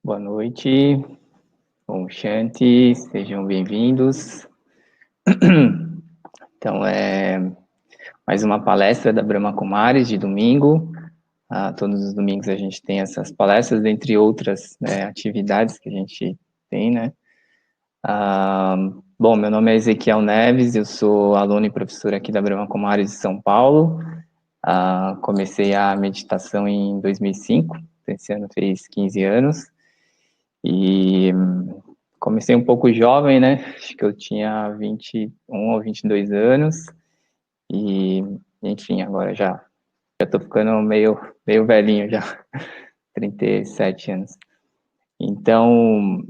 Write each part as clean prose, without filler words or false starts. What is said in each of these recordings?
Boa noite, Om Shanti, sejam bem-vindos. Então, mais uma palestra da Brahma Kumaris de domingo. Todos os domingos a gente tem essas palestras, dentre outras atividades que a gente tem, né? Bom, meu nome é Ezequiel Neves, eu sou aluno e professor aqui da Brahma Kumaris de São Paulo. Comecei a meditação em 2005, esse ano fez 15 anos. E comecei um pouco jovem, né? Acho que eu tinha 21 ou 22 anos. E, enfim, agora já tô ficando meio velhinho já, 37 anos. Então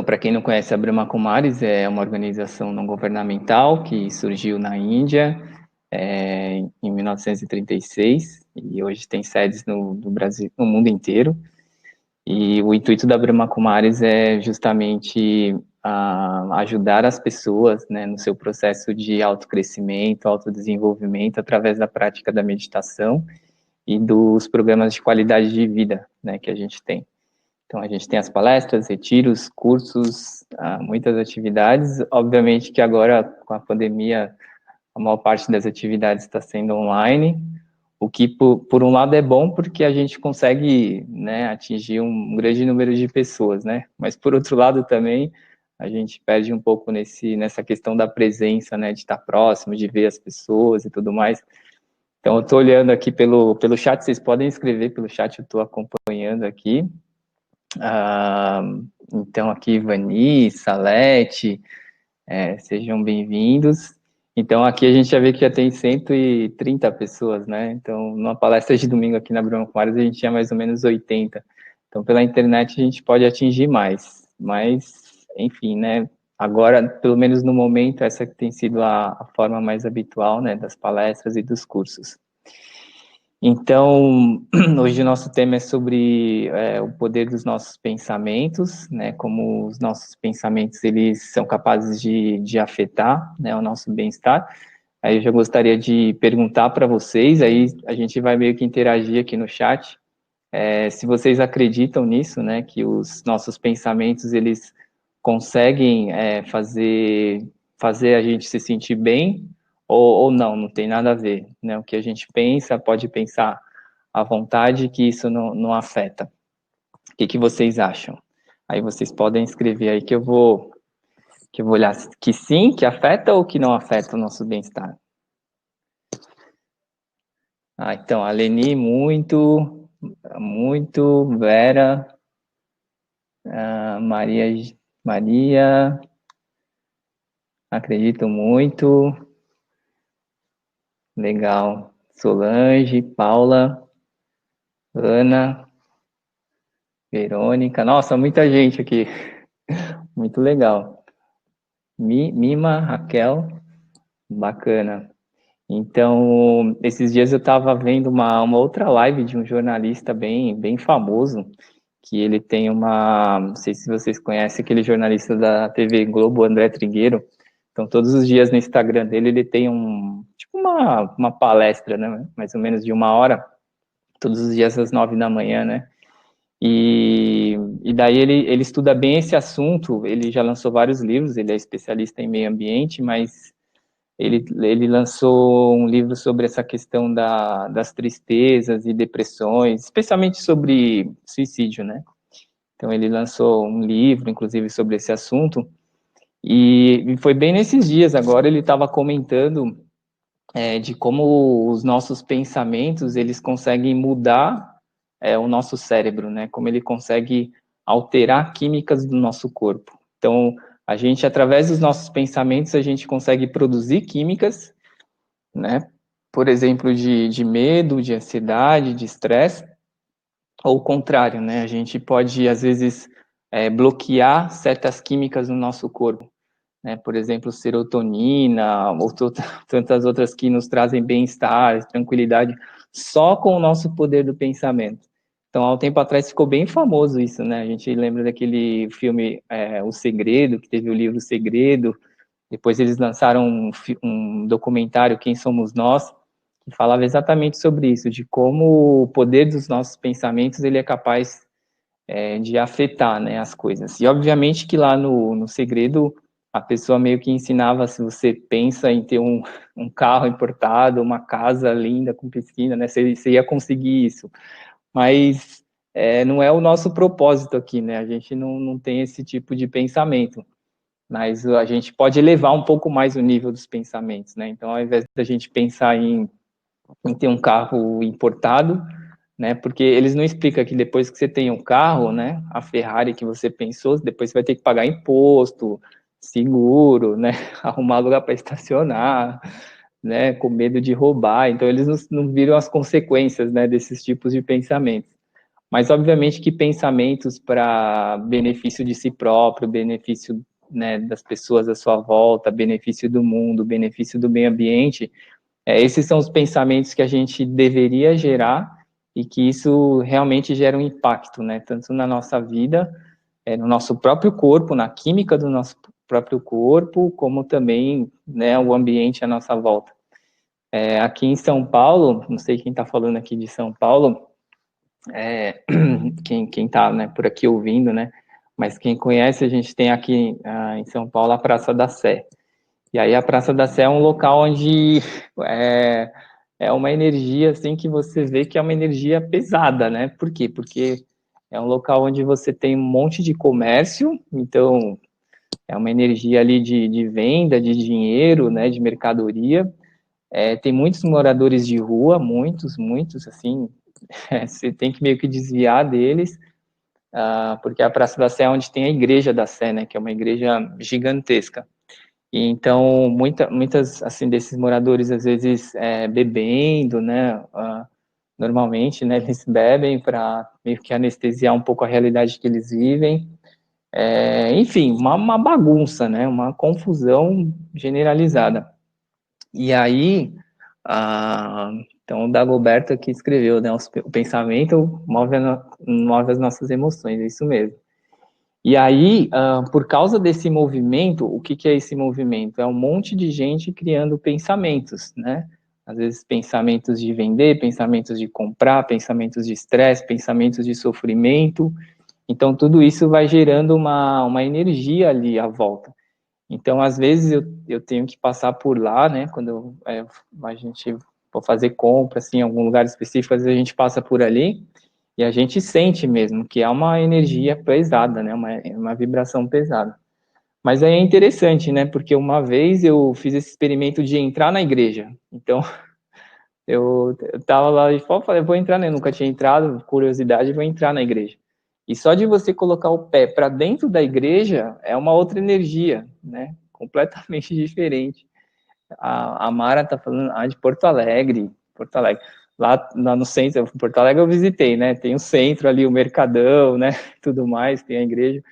para quem não conhece, a Brahma Kumaris é uma organização não governamental que surgiu na Índia em 1936 e hoje tem sedes no Brasil, no mundo inteiro. E o intuito da Brahma Kumaris é justamente ajudar as pessoas, né, no seu processo de autocrescimento, autodesenvolvimento, através da prática da meditação e dos programas de qualidade de vida, né, que a gente tem. Então, a gente tem as palestras, retiros, cursos, muitas atividades. Obviamente que agora, com a pandemia, a maior parte das atividades está sendo online, o que, por um lado, é bom porque a gente consegue, né, atingir um grande número de pessoas, né? Mas, por outro lado, também, a gente perde um pouco nessa questão da presença, né, de estar próximo, de ver as pessoas e tudo mais. Então, eu estou olhando aqui pelo chat, vocês podem escrever pelo chat, eu estou acompanhando aqui. Então, aqui, Vani, Salete, sejam bem-vindos. Então, aqui a gente já vê que já tem 130 pessoas, né? Então, numa palestra de domingo aqui na Brahma Kumaris, a gente tinha mais ou menos 80. Então, pela internet, a gente pode atingir mais. Mas, enfim, né? Agora, pelo menos no momento, essa que tem sido a forma mais habitual, né? Das palestras e dos cursos. Então, hoje o nosso tema é sobre o poder dos nossos pensamentos, né, como os nossos pensamentos eles são capazes de afetar, né, o nosso bem-estar. Aí eu já gostaria de perguntar para vocês, aí a gente vai meio que interagir aqui no chat, se vocês acreditam nisso, né, que os nossos pensamentos eles conseguem fazer a gente se sentir bem, ou não tem nada a ver, né? O que a gente pensa, pode pensar à vontade, que isso não afeta. O que vocês acham? Aí vocês podem escrever aí que eu vou olhar que sim, que afeta ou que não afeta o nosso bem-estar. Então, a Leni, muito, Vera, Maria, acredito muito, legal. Solange, Paula, Ana, Verônica, nossa, muita gente aqui, muito legal. Mima, Raquel, bacana. Então, esses dias eu estava vendo uma outra live de um jornalista bem famoso, que ele tem não sei se vocês conhecem, aquele jornalista da TV Globo, André Trigueiro. Então, todos os dias no Instagram dele, ele tem tipo uma palestra, né, mais ou menos de 1 hora, todos os dias às 9 da manhã, né, e daí ele estuda bem esse assunto, ele já lançou vários livros, ele é especialista em meio ambiente, mas ele lançou um livro sobre essa questão das tristezas e depressões, especialmente sobre suicídio, né? Então ele lançou um livro, inclusive, sobre esse assunto, e foi bem nesses dias, agora ele estava comentando de como os nossos pensamentos, eles conseguem mudar o nosso cérebro, né? Como ele consegue alterar químicas do nosso corpo. Então, a gente, através dos nossos pensamentos, a gente consegue produzir químicas, né? Por exemplo, de medo, de ansiedade, de estresse, ou o contrário, né? A gente pode, às vezes, bloquear certas químicas no nosso corpo, né? Por exemplo, serotonina, ou tantas outras que nos trazem bem-estar, tranquilidade, só com o nosso poder do pensamento. Então, há um tempo atrás ficou bem famoso isso, né? A gente lembra daquele filme O Segredo, que teve o livro O Segredo, depois eles lançaram um documentário, Quem Somos Nós, que falava exatamente sobre isso, de como o poder dos nossos pensamentos ele é capaz de afetar, né, as coisas. E obviamente que lá no segredo a pessoa meio que ensinava, se você pensa em ter um carro importado, uma casa linda com piscina, né, você ia conseguir isso. Mas não é o nosso propósito aqui, né? A gente não tem esse tipo de pensamento. Mas a gente pode elevar um pouco mais o nível dos pensamentos, né? Então, ao invés da gente pensar em ter um carro importado, né? Porque eles não explicam que depois que você tem um carro, né? A Ferrari que você pensou, depois você vai ter que pagar imposto, seguro, né? Arrumar lugar para estacionar, né? Com medo de roubar. Então, eles não viram as consequências, né? Desses tipos de pensamentos. Mas, obviamente, que pensamentos para benefício de si próprio, benefício, né, das pessoas à sua volta, benefício do mundo, benefício do meio ambiente, esses são os pensamentos que a gente deveria gerar e que isso realmente gera um impacto, né, tanto na nossa vida, no nosso próprio corpo, na química do nosso próprio corpo, como também, né, o ambiente à nossa volta. Aqui em São Paulo, não sei quem está falando aqui de São Paulo, quem está, né, por aqui ouvindo, né, mas quem conhece, a gente tem aqui em São Paulo a Praça da Sé. E aí a Praça da Sé é um local onde é, é uma energia assim que você vê que é uma energia pesada, né? Por quê? Porque é um local onde você tem um monte de comércio, então é uma energia ali de venda, de dinheiro, né? De mercadoria. Tem muitos moradores de rua, muitos, assim, você tem que meio que desviar deles, porque a Praça da Sé é onde tem a Igreja da Sé, né? Que é uma igreja gigantesca. E então, muitas, assim, desses moradores, às vezes, bebendo, né, normalmente, né, eles bebem para meio que anestesiar um pouco a realidade que eles vivem. Enfim, uma bagunça, né, uma confusão generalizada. E aí, ah, então, o Dagoberto aqui escreveu, né, o pensamento move as nossas emoções, é isso mesmo. E aí, por causa desse movimento, o que é esse movimento? É um monte de gente criando pensamentos, né? Às vezes pensamentos de vender, pensamentos de comprar, pensamentos de estresse, pensamentos de sofrimento. Então, tudo isso vai gerando uma energia ali à volta. Então, às vezes, eu tenho que passar por lá, né? Quando a gente for fazer compra, assim, em algum lugar específico, às vezes a gente passa por ali, e a gente sente mesmo que é uma energia pesada, né? Uma vibração pesada. Mas aí é interessante, né? Porque uma vez eu fiz esse experimento de entrar na igreja. Então, eu tava lá de fora, falei, vou entrar, né? Nunca tinha entrado, curiosidade, vou entrar na igreja. E só de você colocar o pé para dentro da igreja é uma outra energia, né? Completamente diferente. A Mara tá falando de Porto Alegre, Porto Alegre. Lá no centro, Porto Alegre eu visitei, né? Tem o centro ali, o Mercadão, né? Tudo mais, tem a igreja.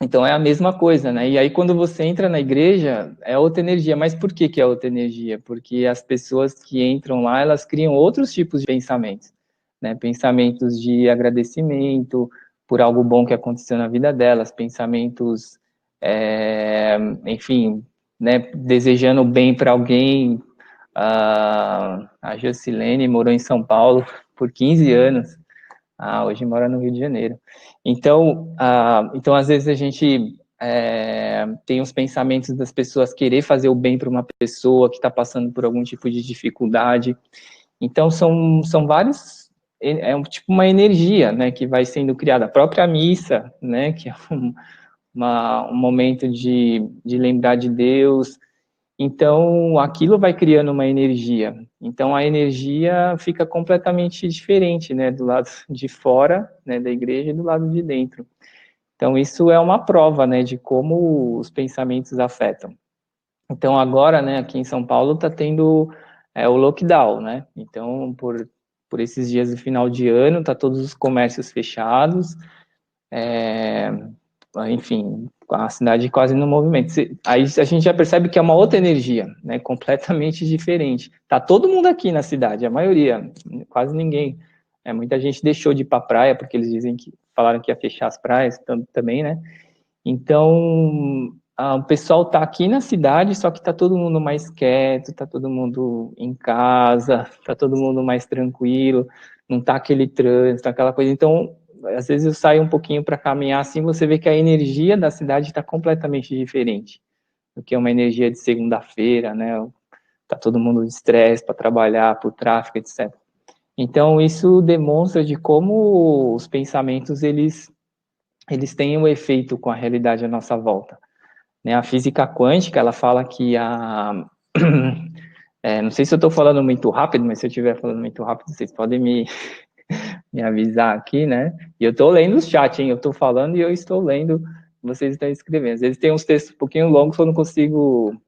Então é a mesma coisa, né? E aí quando você entra na igreja, é outra energia. Mas por que é outra energia? Porque as pessoas que entram lá, elas criam outros tipos de pensamentos, né? Pensamentos de agradecimento por algo bom que aconteceu na vida delas, pensamentos, enfim, né? Desejando bem para alguém. A Jocilene morou em São Paulo por 15 anos. Hoje mora no Rio de Janeiro. Então às vezes a gente tem os pensamentos das pessoas querer fazer o bem para uma pessoa que está passando por algum tipo de dificuldade. Então são vários, tipo uma energia, né, que vai sendo criada. A própria missa, né, que é um momento de lembrar de Deus. Então, aquilo vai criando uma energia. Então, a energia fica completamente diferente, né, do lado de fora, né, da igreja e do lado de dentro. Então, isso é uma prova, né, de como os pensamentos afetam. Então, agora, né, aqui em São Paulo está tendo o lockdown, né? Então, por esses dias de final de ano, tá todos os comércios fechados, é, enfim, a cidade quase no movimento. Aí a gente já percebe que é uma outra energia, né, completamente diferente. Tá todo mundo aqui na cidade, a maioria, quase ninguém. Muita gente deixou de ir para a praia porque eles falaram que ia fechar as praias também, né? Então o pessoal tá aqui na cidade, só que tá todo mundo mais quieto, tá todo mundo em casa, tá todo mundo mais tranquilo, não tá aquele trânsito, aquela coisa. Então, às vezes eu saio um pouquinho para caminhar assim, você vê que a energia da cidade está completamente diferente do que uma energia de segunda-feira, né? Tá todo mundo de estresse para trabalhar, por tráfego, etc. Então, isso demonstra de como os pensamentos, eles têm um efeito com a realidade à nossa volta. Né? A física quântica, ela fala que não sei se eu estou falando muito rápido, mas se eu estiver falando muito rápido, vocês podem me avisar aqui, né? E eu estou lendo os chats, hein? Eu estou falando e eu estou lendo, vocês estão escrevendo. Às vezes tem uns textos um pouquinho longos que eu não consigo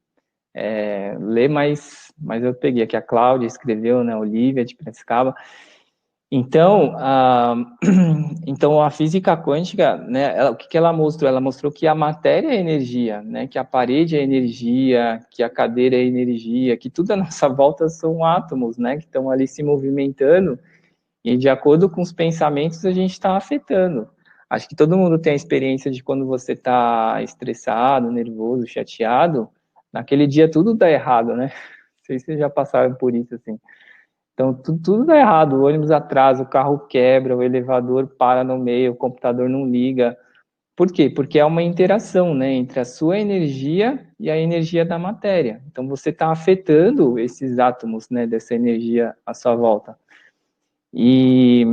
ler, mas eu peguei aqui. A Cláudia escreveu, né? A Olivia de Piracicaba. Então, então a física quântica, né, o que ela mostrou? Ela mostrou que a matéria é energia, né, que a parede é energia, que a cadeira é energia, que tudo à nossa volta são átomos, né, que estão ali se movimentando e de acordo com os pensamentos a gente está afetando. Acho que todo mundo tem a experiência de quando você está estressado, nervoso, chateado, naquele dia tudo dá errado, né? Não sei se vocês já passaram por isso, assim. Então, tudo dá errado, o ônibus atrasa, o carro quebra, o elevador para no meio, o computador não liga. Por quê? Porque é uma interação, né, entre a sua energia e a energia da matéria. Então, você está afetando esses átomos, né, dessa energia à sua volta. E,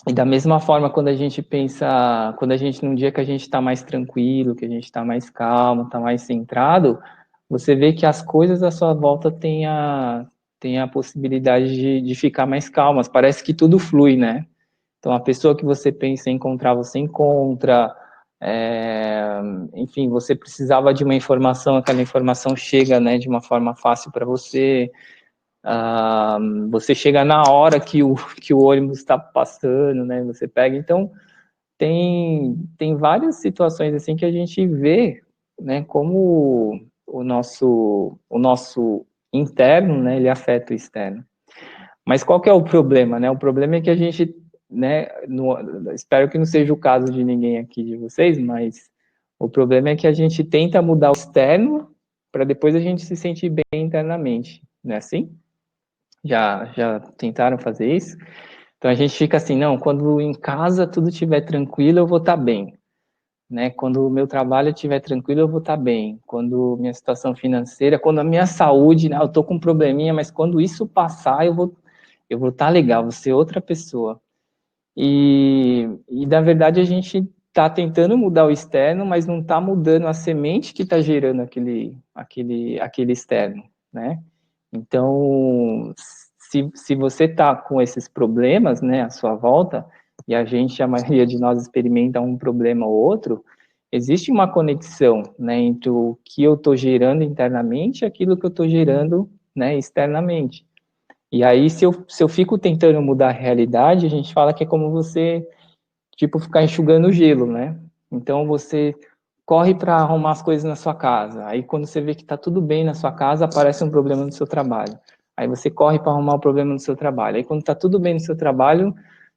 e da mesma forma, quando a gente pensa, num dia que a gente está mais tranquilo, que a gente está mais calmo, está mais centrado, você vê que as coisas à sua volta têm a possibilidade de ficar mais calmas. Parece que tudo flui, né? Então, a pessoa que você pensa em encontrar, você encontra. É, enfim, você precisava de uma informação, aquela informação chega, né, de uma forma fácil para você. Você chega na hora que o ônibus está passando, né? Você pega. Então, tem várias situações assim que a gente vê, né, como o nosso interno, né, ele afeta o externo. Mas qual que é o problema, né? O problema é que a gente, né, espero que não seja o caso de ninguém aqui de vocês, mas o problema é que a gente tenta mudar o externo para depois a gente se sentir bem internamente, não é assim? Já tentaram fazer isso? Então a gente fica assim, não, quando em casa tudo estiver tranquilo, eu vou estar bem, né? Quando o meu trabalho estiver tranquilo, eu vou estar bem. Quando minha situação financeira, quando a minha saúde, né, eu tô com um probleminha, mas quando isso passar, eu vou estar legal, vou ser outra pessoa. E na verdade a gente está tentando mudar o externo, mas não está mudando a semente que está gerando aquele externo, né? Então, se você está com esses problemas, né, à sua volta, e a maioria de nós experimenta um problema ou outro, existe uma conexão, né, entre o que eu estou gerando internamente e aquilo que eu estou gerando, né, externamente. E aí, se eu fico tentando mudar a realidade, a gente fala que é como você, tipo, ficar enxugando o gelo, né? Então, você corre para arrumar as coisas na sua casa. Aí, quando você vê que está tudo bem na sua casa, aparece um problema no seu trabalho. Aí, você corre para arrumar o problema no seu trabalho. Aí, quando está tudo bem no seu trabalho,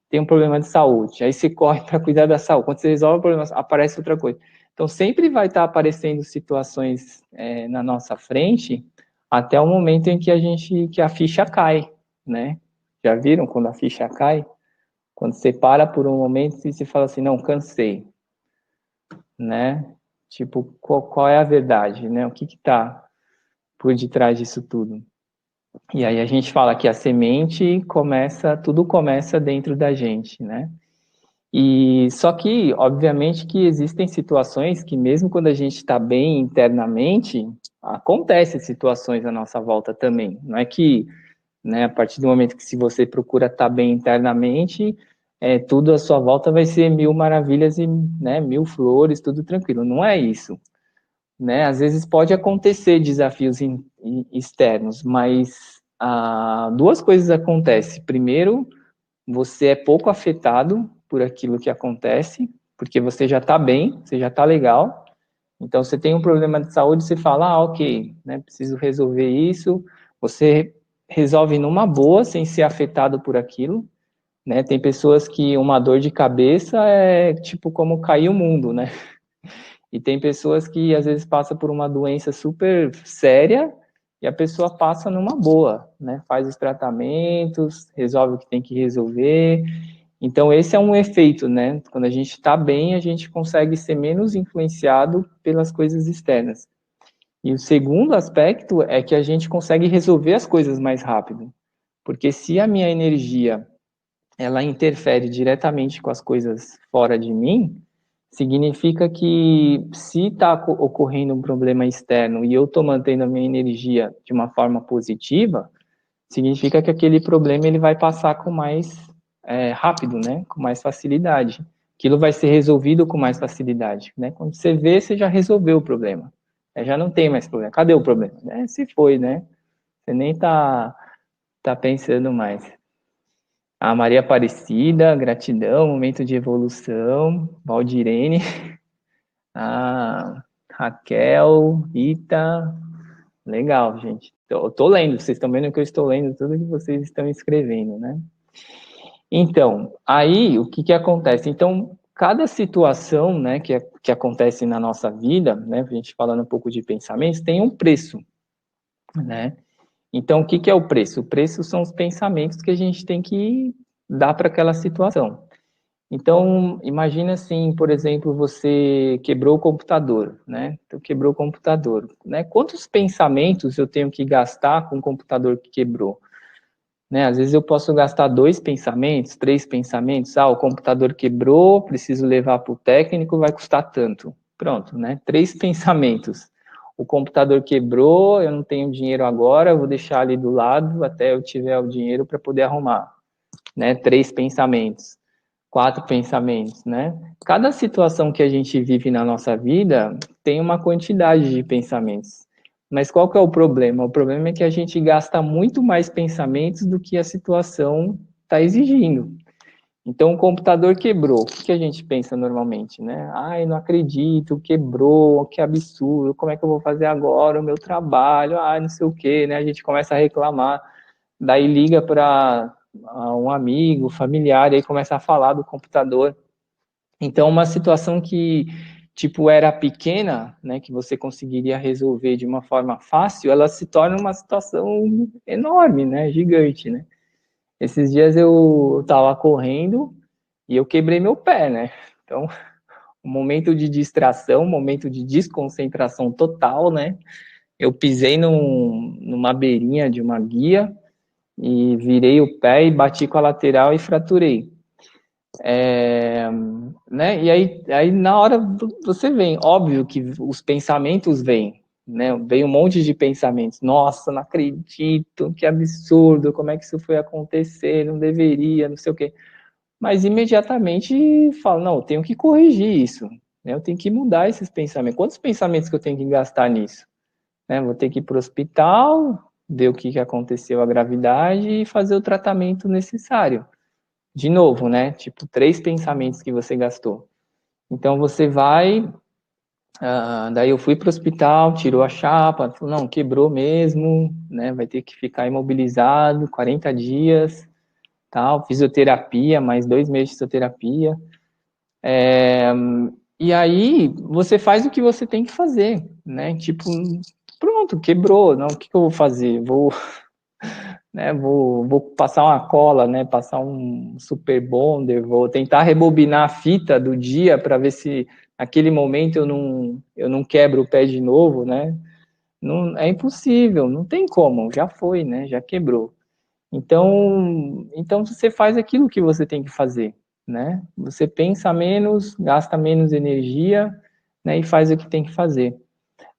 tem um problema de saúde. Aí, você corre para cuidar da saúde. Quando você resolve o problema, aparece outra coisa. Então, sempre vai estar aparecendo situações na nossa frente até o momento em que a ficha cai, né? Já viram quando a ficha cai? Quando você para por um momento e se fala assim, não, cansei, né? Tipo, qual é a verdade, né? O que está por detrás disso tudo? E aí a gente fala que a semente tudo começa dentro da gente, né? E só que, obviamente, que existem situações que mesmo quando a gente está bem internamente, acontecem situações à nossa volta também. Não é que, né, a partir do momento que se você procura estar bem internamente, tudo à sua volta vai ser mil maravilhas e, né, mil flores, tudo tranquilo. Não é isso, né? Às vezes pode acontecer desafios externos, mas duas coisas acontecem. Primeiro, você é pouco afetado por aquilo que acontece, porque você já está bem, você já está legal. Então, você tem um problema de saúde, você fala, ok, né, preciso resolver isso. Você resolve numa boa, sem ser afetado por aquilo, né? Tem pessoas que uma dor de cabeça é tipo como cair o mundo, né? E tem pessoas que às vezes passam por uma doença super séria e a pessoa passa numa boa, né? Faz os tratamentos, resolve o que tem que resolver. Então esse é um efeito, né? Quando a gente está bem, a gente consegue ser menos influenciado pelas coisas externas. E o segundo aspecto é que a gente consegue resolver as coisas mais rápido. Porque se a minha energia ela interfere diretamente com as coisas fora de mim, significa que se está ocorrendo um problema externo e eu estou mantendo a minha energia de uma forma positiva, significa que aquele problema ele vai passar com mais rápido, né? Com mais facilidade. Aquilo vai ser resolvido com mais facilidade, né? Quando você vê, você já resolveu o problema. Já não tem mais problema. Cadê o problema? Se foi, né? Você nem tá pensando mais. A Maria Aparecida, gratidão, momento de evolução. Valdirene, a Raquel, Rita, legal, gente. Eu tô lendo, vocês estão vendo que eu estou lendo tudo que vocês estão escrevendo, né? Então, aí o que acontece? Então, cada situação, né, que acontece na nossa vida, né, a gente falando um pouco de pensamentos, tem um preço, né? Então, o que é o preço? O preço são os pensamentos que a gente tem que dar para aquela situação. Então, imagina assim, por exemplo, você quebrou o computador, né? Então, quebrou o computador, né? Quantos pensamentos eu tenho que gastar com o computador que quebrou? Né? Às vezes eu posso gastar 2 pensamentos, 3 pensamentos. Ah, o computador quebrou, preciso levar para o técnico, vai custar tanto. Pronto, né? 3 pensamentos. O computador quebrou, eu não tenho dinheiro agora, vou deixar ali do lado até eu tiver o dinheiro para poder arrumar. Né? 3 pensamentos. 4 pensamentos, né? Cada situação que a gente vive na nossa vida tem uma quantidade de pensamentos. Mas qual que é o problema? O problema é que a gente gasta muito mais pensamentos do que a situação está exigindo. Então, o computador quebrou. O que a gente pensa normalmente, né? Ai, não acredito, quebrou, que absurdo, como é que eu vou fazer agora o meu trabalho? Ai, não sei o quê, né? A gente começa a reclamar, daí liga para um amigo, familiar, e aí começa a falar do computador. Então, uma situação que, tipo, era pequena, né, que você conseguiria resolver de uma forma fácil, ela se torna uma situação enorme, né, gigante, né. Esses dias eu estava correndo e eu quebrei meu pé, né. Então, um momento de distração, um momento de desconcentração total, né. Eu pisei numa beirinha de uma guia e virei o pé e bati com a lateral e fraturei. Né? E aí na hora você vem, óbvio que os pensamentos vêm, né? Vem um monte de pensamentos. Nossa, não acredito, que absurdo, como é que isso foi acontecer? Não deveria, não sei o quê. Mas imediatamente falo, não, eu tenho que corrigir isso, né? Eu tenho que mudar esses pensamentos. Quantos pensamentos que eu tenho que gastar nisso? Né? Vou ter que ir para o hospital, ver o que aconteceu, a gravidade e fazer o tratamento necessário. De novo, né? Tipo, 3 pensamentos que você gastou. Então você vai, daí eu fui para o hospital, tirou a chapa, falou, não, quebrou mesmo, né? Vai ter que ficar imobilizado 40 dias, tal, fisioterapia, mais 2 meses de fisioterapia. E aí você faz o que você tem que fazer, né? Tipo, pronto, quebrou, não, o que eu vou fazer? Vou passar uma cola, né? Passar um super bonder, vou tentar rebobinar a fita do dia para ver se naquele momento eu não quebro o pé de novo, né? Não, é impossível, não tem como, já foi, né? Já quebrou. Então você faz aquilo que você tem que fazer, né? Você pensa menos, gasta menos energia, né? E faz o que tem que fazer.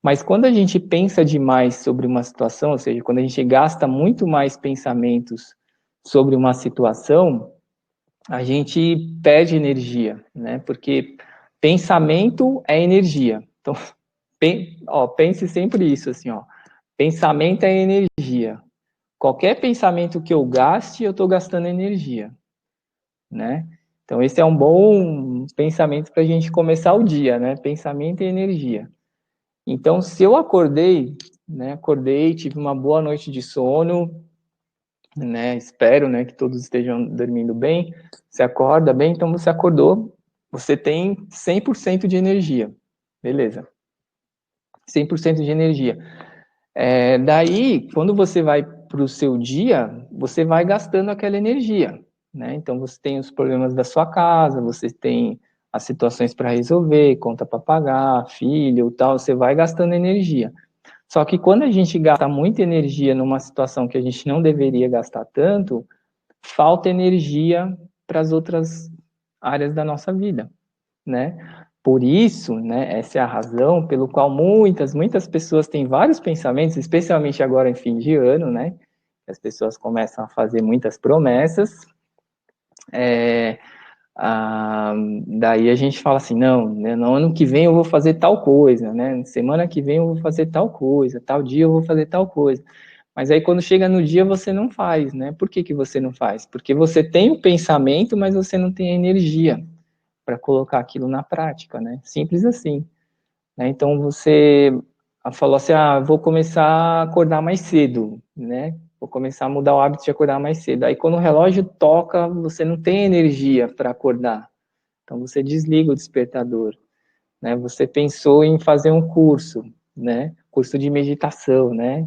Mas quando a gente pensa demais sobre uma situação, ou seja, quando a gente gasta muito mais pensamentos sobre uma situação, a gente perde energia, né? Porque pensamento é energia. Então, pense sempre isso, assim, ó. Pensamento é energia. Qualquer pensamento que eu gaste, eu estou gastando energia, né? Então, esse é um bom pensamento para a gente começar o dia, né? Pensamento e energia. Então, se eu acordei, né, tive uma boa noite de sono, né, espero, né, que todos estejam dormindo bem, você acorda bem, então você acordou, você tem 100% de energia, beleza. 100% de energia. Daí, quando você vai para o seu dia, você vai gastando aquela energia, né? Então, você tem os problemas da sua casa, você tem as situações para resolver, conta para pagar, filho, tal, você vai gastando energia. Só que quando a gente gasta muita energia numa situação que a gente não deveria gastar tanto, falta energia para as outras áreas da nossa vida, né? Por isso, né, essa é a razão pelo qual muitas pessoas têm vários pensamentos, especialmente agora em fim de ano, né? As pessoas começam a fazer muitas promessas. Daí a gente fala assim, não, né, no ano que vem eu vou fazer tal coisa, né? Semana que vem eu vou fazer tal coisa, tal dia eu vou fazer tal coisa. Mas aí quando chega no dia você não faz, né? Por que você não faz? Porque você tem o pensamento, mas você não tem a energia para colocar aquilo na prática, né? Simples assim, né? Então você falou assim, vou começar a acordar mais cedo, né? Vou começar a mudar o hábito de acordar mais cedo. Aí quando o relógio toca, você não tem energia para acordar. Então você desliga o despertador, né? Você pensou em fazer um curso, né? Curso de meditação, né?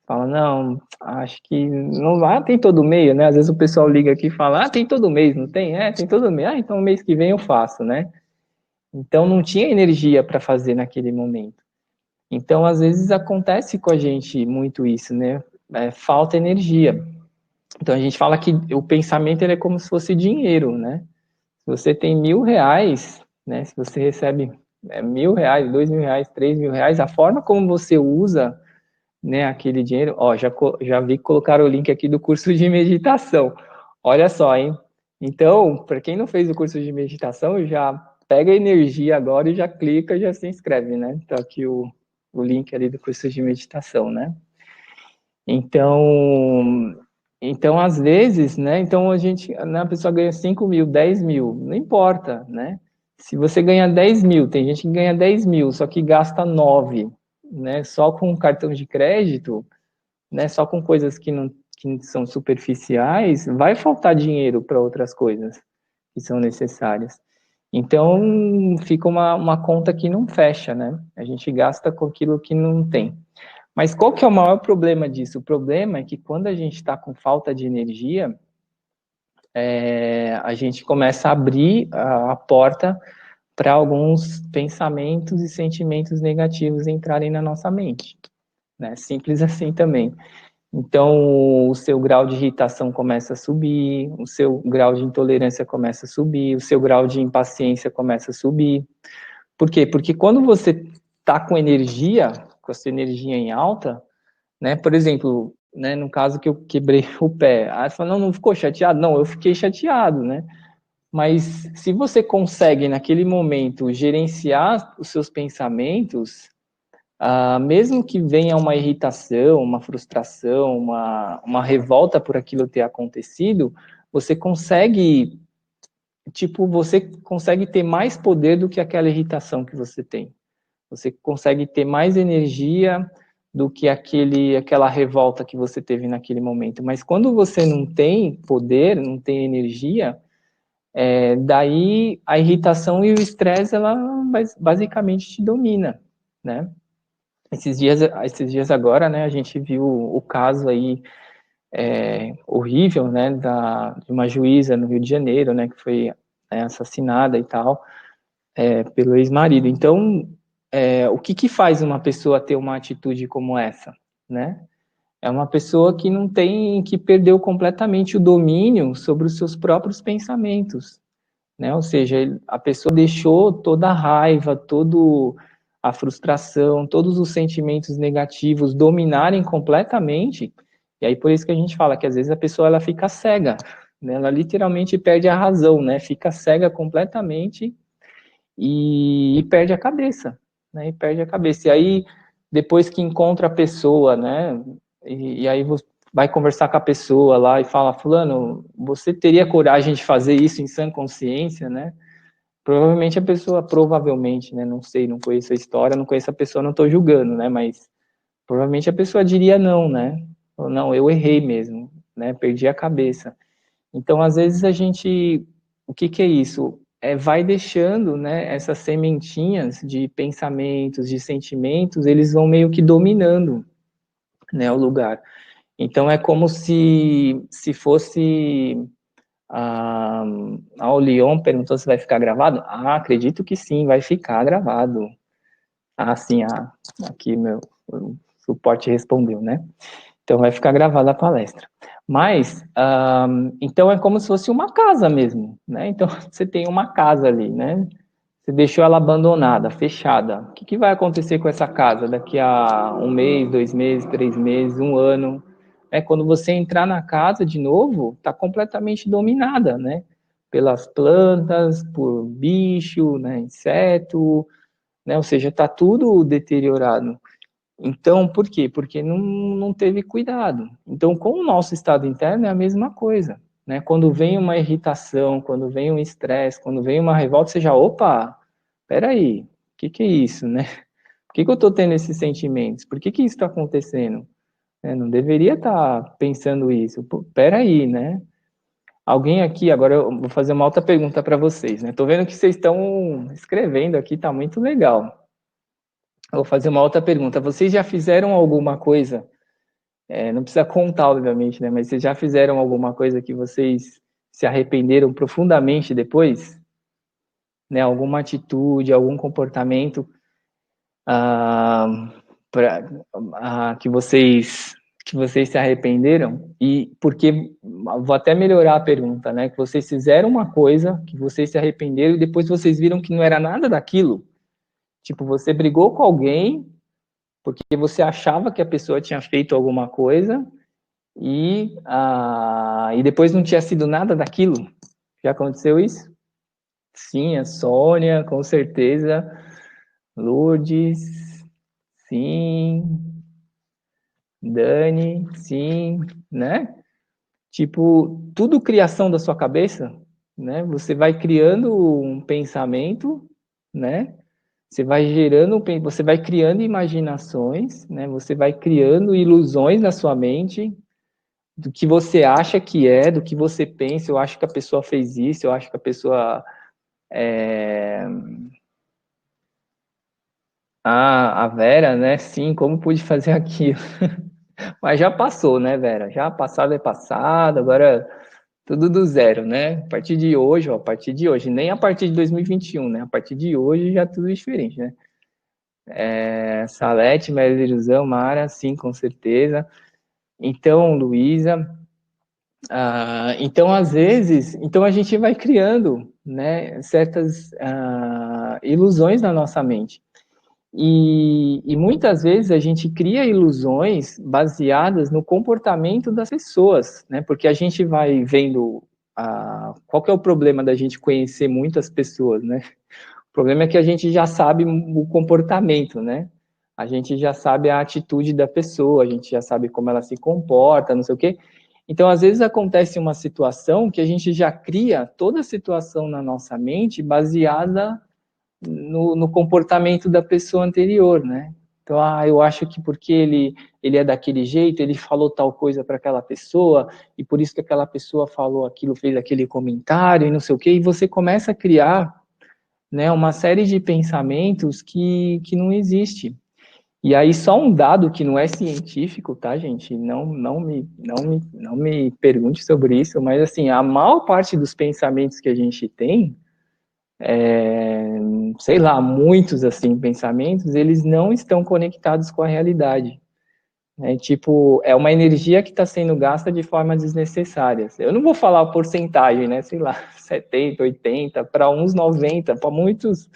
Fala, não, acho que não vai, tem todo mês, né? Às vezes o pessoal liga aqui e fala, tem todo mês, não tem? Tem todo mês. Então mês que vem eu faço, né? Então não tinha energia para fazer naquele momento. Então às vezes acontece com a gente muito isso, né? Falta energia. Então a gente fala que o pensamento ele é como se fosse dinheiro, né? Se você tem R$ 1.000, né? Se você recebe R$ 1.000, R$ 2.000, R$ 3.000, a forma como você usa, né, aquele dinheiro, já vi que colocaram o link aqui do curso de meditação. Olha só, hein? Então, para quem não fez o curso de meditação, já pega a energia agora e já clica, já se inscreve, né? Tá aqui o link ali do curso de meditação, né? Então às vezes, né? Então a pessoa ganha 5.000, 10.000, não importa, né? Se você ganha 10.000, tem gente que ganha 10.000, só que gasta 9, né? Só com cartão de crédito, né? Só com coisas que são superficiais, vai faltar dinheiro para outras coisas que são necessárias. Então fica uma conta que não fecha, né? A gente gasta com aquilo que não tem. Mas qual que é o maior problema disso? O problema é que quando a gente está com falta de energia, a gente começa a abrir a porta para alguns pensamentos e sentimentos negativos entrarem na nossa mente, né? Simples assim também. Então, o seu grau de irritação começa a subir, o seu grau de intolerância começa a subir, o seu grau de impaciência começa a subir. Por quê? Porque quando você está com energia, com a sua energia em alta, né? Por exemplo, né, no caso que eu quebrei o pé, aí você fala, não ficou chateado? Não, eu fiquei chateado, né? Mas se você consegue, naquele momento, gerenciar os seus pensamentos, mesmo que venha uma irritação, uma frustração, uma revolta por aquilo ter acontecido, você consegue ter mais poder do que aquela irritação que você tem. Você consegue ter mais energia do que aquela revolta que você teve naquele momento. Mas quando você não tem poder, não tem energia, daí a irritação e o estresse, ela basicamente te domina, né? Esses dias agora, né, a gente viu o caso aí horrível, né, de uma juíza no Rio de Janeiro, né, que foi assassinada e tal, pelo ex-marido. Então, o que faz uma pessoa ter uma atitude como essa, né? É uma pessoa que não tem, que perdeu completamente o domínio sobre os seus próprios pensamentos, né? Ou seja, a pessoa deixou toda a raiva, toda a frustração, todos os sentimentos negativos dominarem completamente. E aí por isso que a gente fala que às vezes a pessoa ela fica cega, né? Ela literalmente perde a razão, né? Fica cega completamente e perde a cabeça, né? E perde a cabeça. E aí, depois que encontra a pessoa, né? E aí vai conversar com a pessoa lá e fala, fulano, você teria coragem de fazer isso em sã consciência, né? Provavelmente a pessoa, provavelmente, né? Não sei, não conheço a história, não conheço a pessoa, não estou julgando, né? Mas provavelmente a pessoa diria não, né? Ou, não, eu errei mesmo, né? Perdi a cabeça. Então, às vezes a gente, o que é isso? vai deixando, né, essas sementinhas de pensamentos, de sentimentos, eles vão meio que dominando, né, o lugar. Então é como se fosse o Leon perguntou se vai ficar gravado. Acredito que sim, vai ficar gravado. Sim, aqui meu o suporte respondeu, né? Então vai ficar gravada a palestra. Mas, então é como se fosse uma casa mesmo, né? Então você tem uma casa ali, né? Você deixou ela abandonada, fechada. O que vai acontecer com essa casa daqui a um mês, 2 meses, 3 meses, um ano? Quando você entrar na casa de novo, está completamente dominada, né? Pelas plantas, por bicho, né? Inseto, né? Ou seja, está tudo deteriorado. Então, por quê? Porque não teve cuidado. Então, com o nosso estado interno é a mesma coisa, né? Quando vem uma irritação, quando vem um estresse, quando vem uma revolta, você já, opa, peraí, o que é isso, né? Por que eu estou tendo esses sentimentos? Por que isso está acontecendo? Não deveria estar pensando isso. Pô, peraí, né? Alguém aqui, agora eu vou fazer uma outra pergunta para vocês, né? Tô vendo que vocês estão escrevendo aqui, tá muito legal. Eu vou fazer uma outra pergunta. Vocês já fizeram alguma coisa? Não precisa contar, obviamente, né? Mas vocês já fizeram alguma coisa que vocês se arrependeram profundamente depois? Né? Alguma atitude, algum comportamento que vocês se arrependeram? E porque vou até melhorar a pergunta, né? Que vocês fizeram uma coisa que vocês se arrependeram e depois vocês viram que não era nada daquilo. Tipo, você brigou com alguém porque você achava que a pessoa tinha feito alguma coisa e depois não tinha sido nada daquilo. Já aconteceu isso? Sim, a Sônia, com certeza. Lourdes, sim. Dani, sim, né? Tipo, tudo criação da sua cabeça, né? Você vai criando um pensamento, né? Você vai criando imaginações, né? Você vai criando ilusões na sua mente do que você acha que é, do que você pensa. Eu acho que a pessoa fez isso, eu acho que a pessoa a Vera, né? Sim, como pude fazer aquilo? Mas já passou, né, Vera? Já passado é passado, agora tudo do zero, né? A partir de hoje, ó, a partir de hoje, nem a partir de 2021, né? A partir de hoje já tudo diferente, né? Salete, Maria Ilusão, Mara, sim, com certeza. Então, Luísa, então às vezes, então a gente vai criando, né, certas ilusões na nossa mente. E muitas vezes a gente cria ilusões baseadas no comportamento das pessoas, né? Porque a gente vai vendo qual que é o problema da gente conhecer muitas pessoas, né? O problema é que a gente já sabe o comportamento, né? A gente já sabe a atitude da pessoa, a gente já sabe como ela se comporta, não sei o quê. Então, às vezes acontece uma situação que a gente já cria toda a situação na nossa mente baseada no comportamento da pessoa anterior, né? Então, eu acho que porque ele é daquele jeito, ele falou tal coisa para aquela pessoa, e por isso que aquela pessoa falou aquilo, fez aquele comentário, e não sei o quê, e você começa a criar, né, uma série de pensamentos que não existe. E aí, só um dado que não é científico, tá, gente? Não me pergunte sobre isso, mas assim, a maior parte dos pensamentos que a gente tem, sei lá, muitos assim pensamentos, eles não estão conectados com a realidade. Tipo, é uma energia que está sendo gasta de forma desnecessária. Eu não vou falar a porcentagem, né? Sei lá, 70, 80, para uns 90, para muitos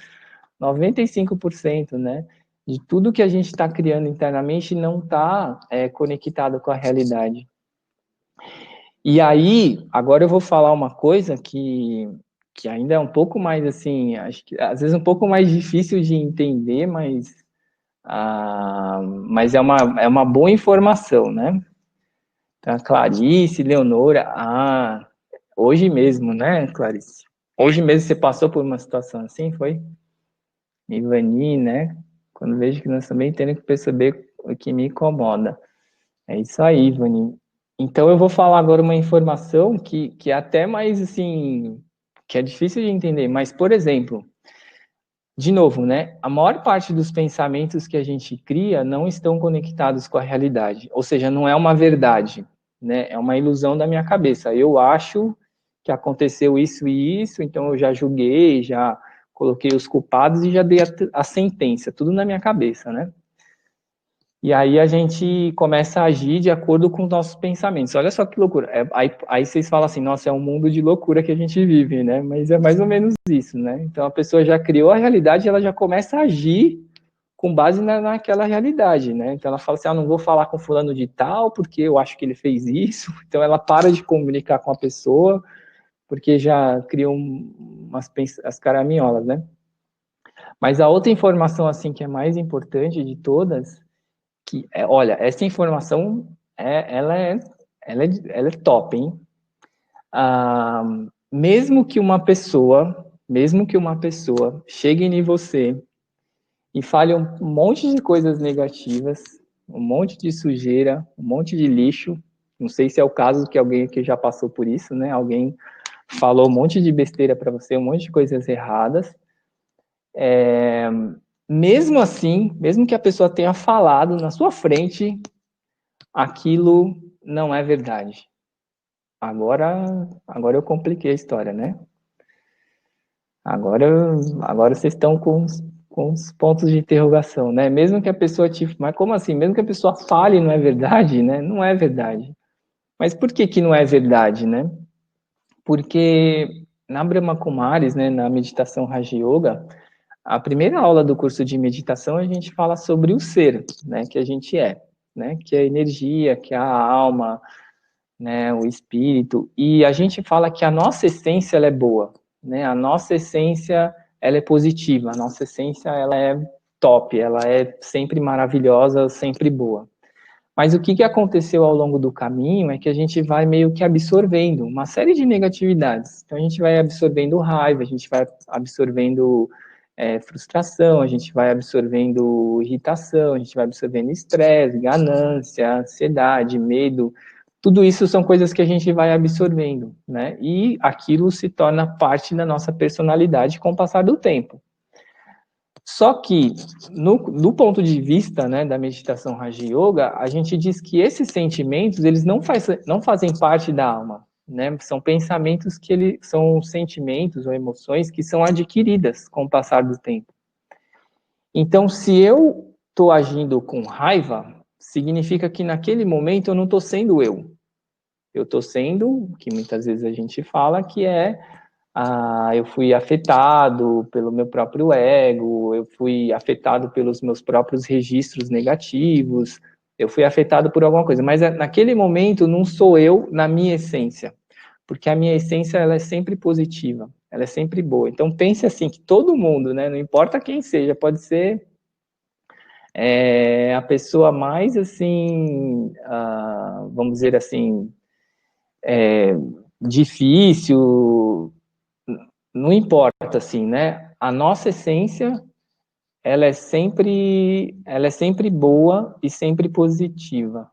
95%, né? De tudo que a gente está criando internamente não está conectado com a realidade. E aí, agora eu vou falar uma coisa que ainda é um pouco mais assim, acho que às vezes um pouco mais difícil de entender, mas é uma boa informação, né? Então, Clarice, Leonora, hoje mesmo, né, Clarice? Hoje mesmo você passou por uma situação assim, foi? Ivani, né? Quando vejo que nós também temos que perceber o que me incomoda. É isso aí, Ivani. Então eu vou falar agora uma informação que é até mais assim, que é difícil de entender, mas, por exemplo, de novo, né, a maior parte dos pensamentos que a gente cria não estão conectados com a realidade, ou seja, não é uma verdade, né, é uma ilusão da minha cabeça. Eu acho que aconteceu isso e isso, então eu já julguei, já coloquei os culpados e já dei a sentença, tudo na minha cabeça, né? E aí a gente começa a agir de acordo com os nossos pensamentos. Olha só que loucura. Aí vocês falam assim, nossa, é um mundo de loucura que a gente vive, né? Mas é mais ou menos isso, né? Então a pessoa já criou a realidade e ela já começa a agir com base naquela realidade, né? Então ela fala assim, não vou falar com fulano de tal porque eu acho que ele fez isso. Então ela para de comunicar com a pessoa porque já criou as caraminholas, né? Mas a outra informação, assim, que é mais importante de todas olha, essa informação, ela é top, hein? Ah, mesmo que uma pessoa chegue em você e fale um monte de coisas negativas, um monte de sujeira, um monte de lixo, não sei se é o caso que alguém que já passou por isso, né? Alguém falou um monte de besteira para você, um monte de coisas erradas. Mesmo assim, mesmo que a pessoa tenha falado na sua frente, aquilo não é verdade. Agora eu compliquei a história, né? Agora vocês estão com os pontos de interrogação, né? Mesmo que a pessoa mas como assim? Mesmo que a pessoa fale, não é verdade, né? Não é verdade. Mas por que que não é verdade, né? Porque na Brahma Kumaris, né, na meditação Raja Yoga, a primeira aula do curso de meditação a gente fala sobre o ser, né, que a gente é, né, que é a energia, que é a alma, né, o espírito, e a gente fala que a nossa essência ela é boa, né, a nossa essência ela é positiva, a nossa essência ela é top, ela é sempre maravilhosa, sempre boa. Mas o que que aconteceu ao longo do caminho é que a gente vai meio que absorvendo uma série de negatividades. Então a gente vai absorvendo raiva, a gente vai absorvendo frustração, a gente vai absorvendo irritação, a gente vai absorvendo estresse, ganância, ansiedade, medo. Tudo isso são coisas que a gente vai absorvendo, né? E aquilo se torna parte da nossa personalidade com o passar do tempo. Só que, no ponto de vista, né, da meditação Raja Yoga, a gente diz que esses sentimentos, eles não fazem parte da alma, né? São pensamentos são sentimentos ou emoções que são adquiridas com o passar do tempo. Então, se eu estou agindo com raiva, significa que naquele momento eu não estou sendo eu. Eu estou sendo, o que muitas vezes a gente fala, que é eu fui afetado pelo meu próprio ego, eu fui afetado pelos meus próprios registros negativos, eu fui afetado por alguma coisa, mas naquele momento não sou eu na minha essência, porque a minha essência ela é sempre positiva, ela é sempre boa. Então pense assim que todo mundo, né, não importa quem seja, pode ser a pessoa mais assim, vamos dizer assim, difícil, não importa assim, né? A nossa essência ela é sempre boa e sempre positiva.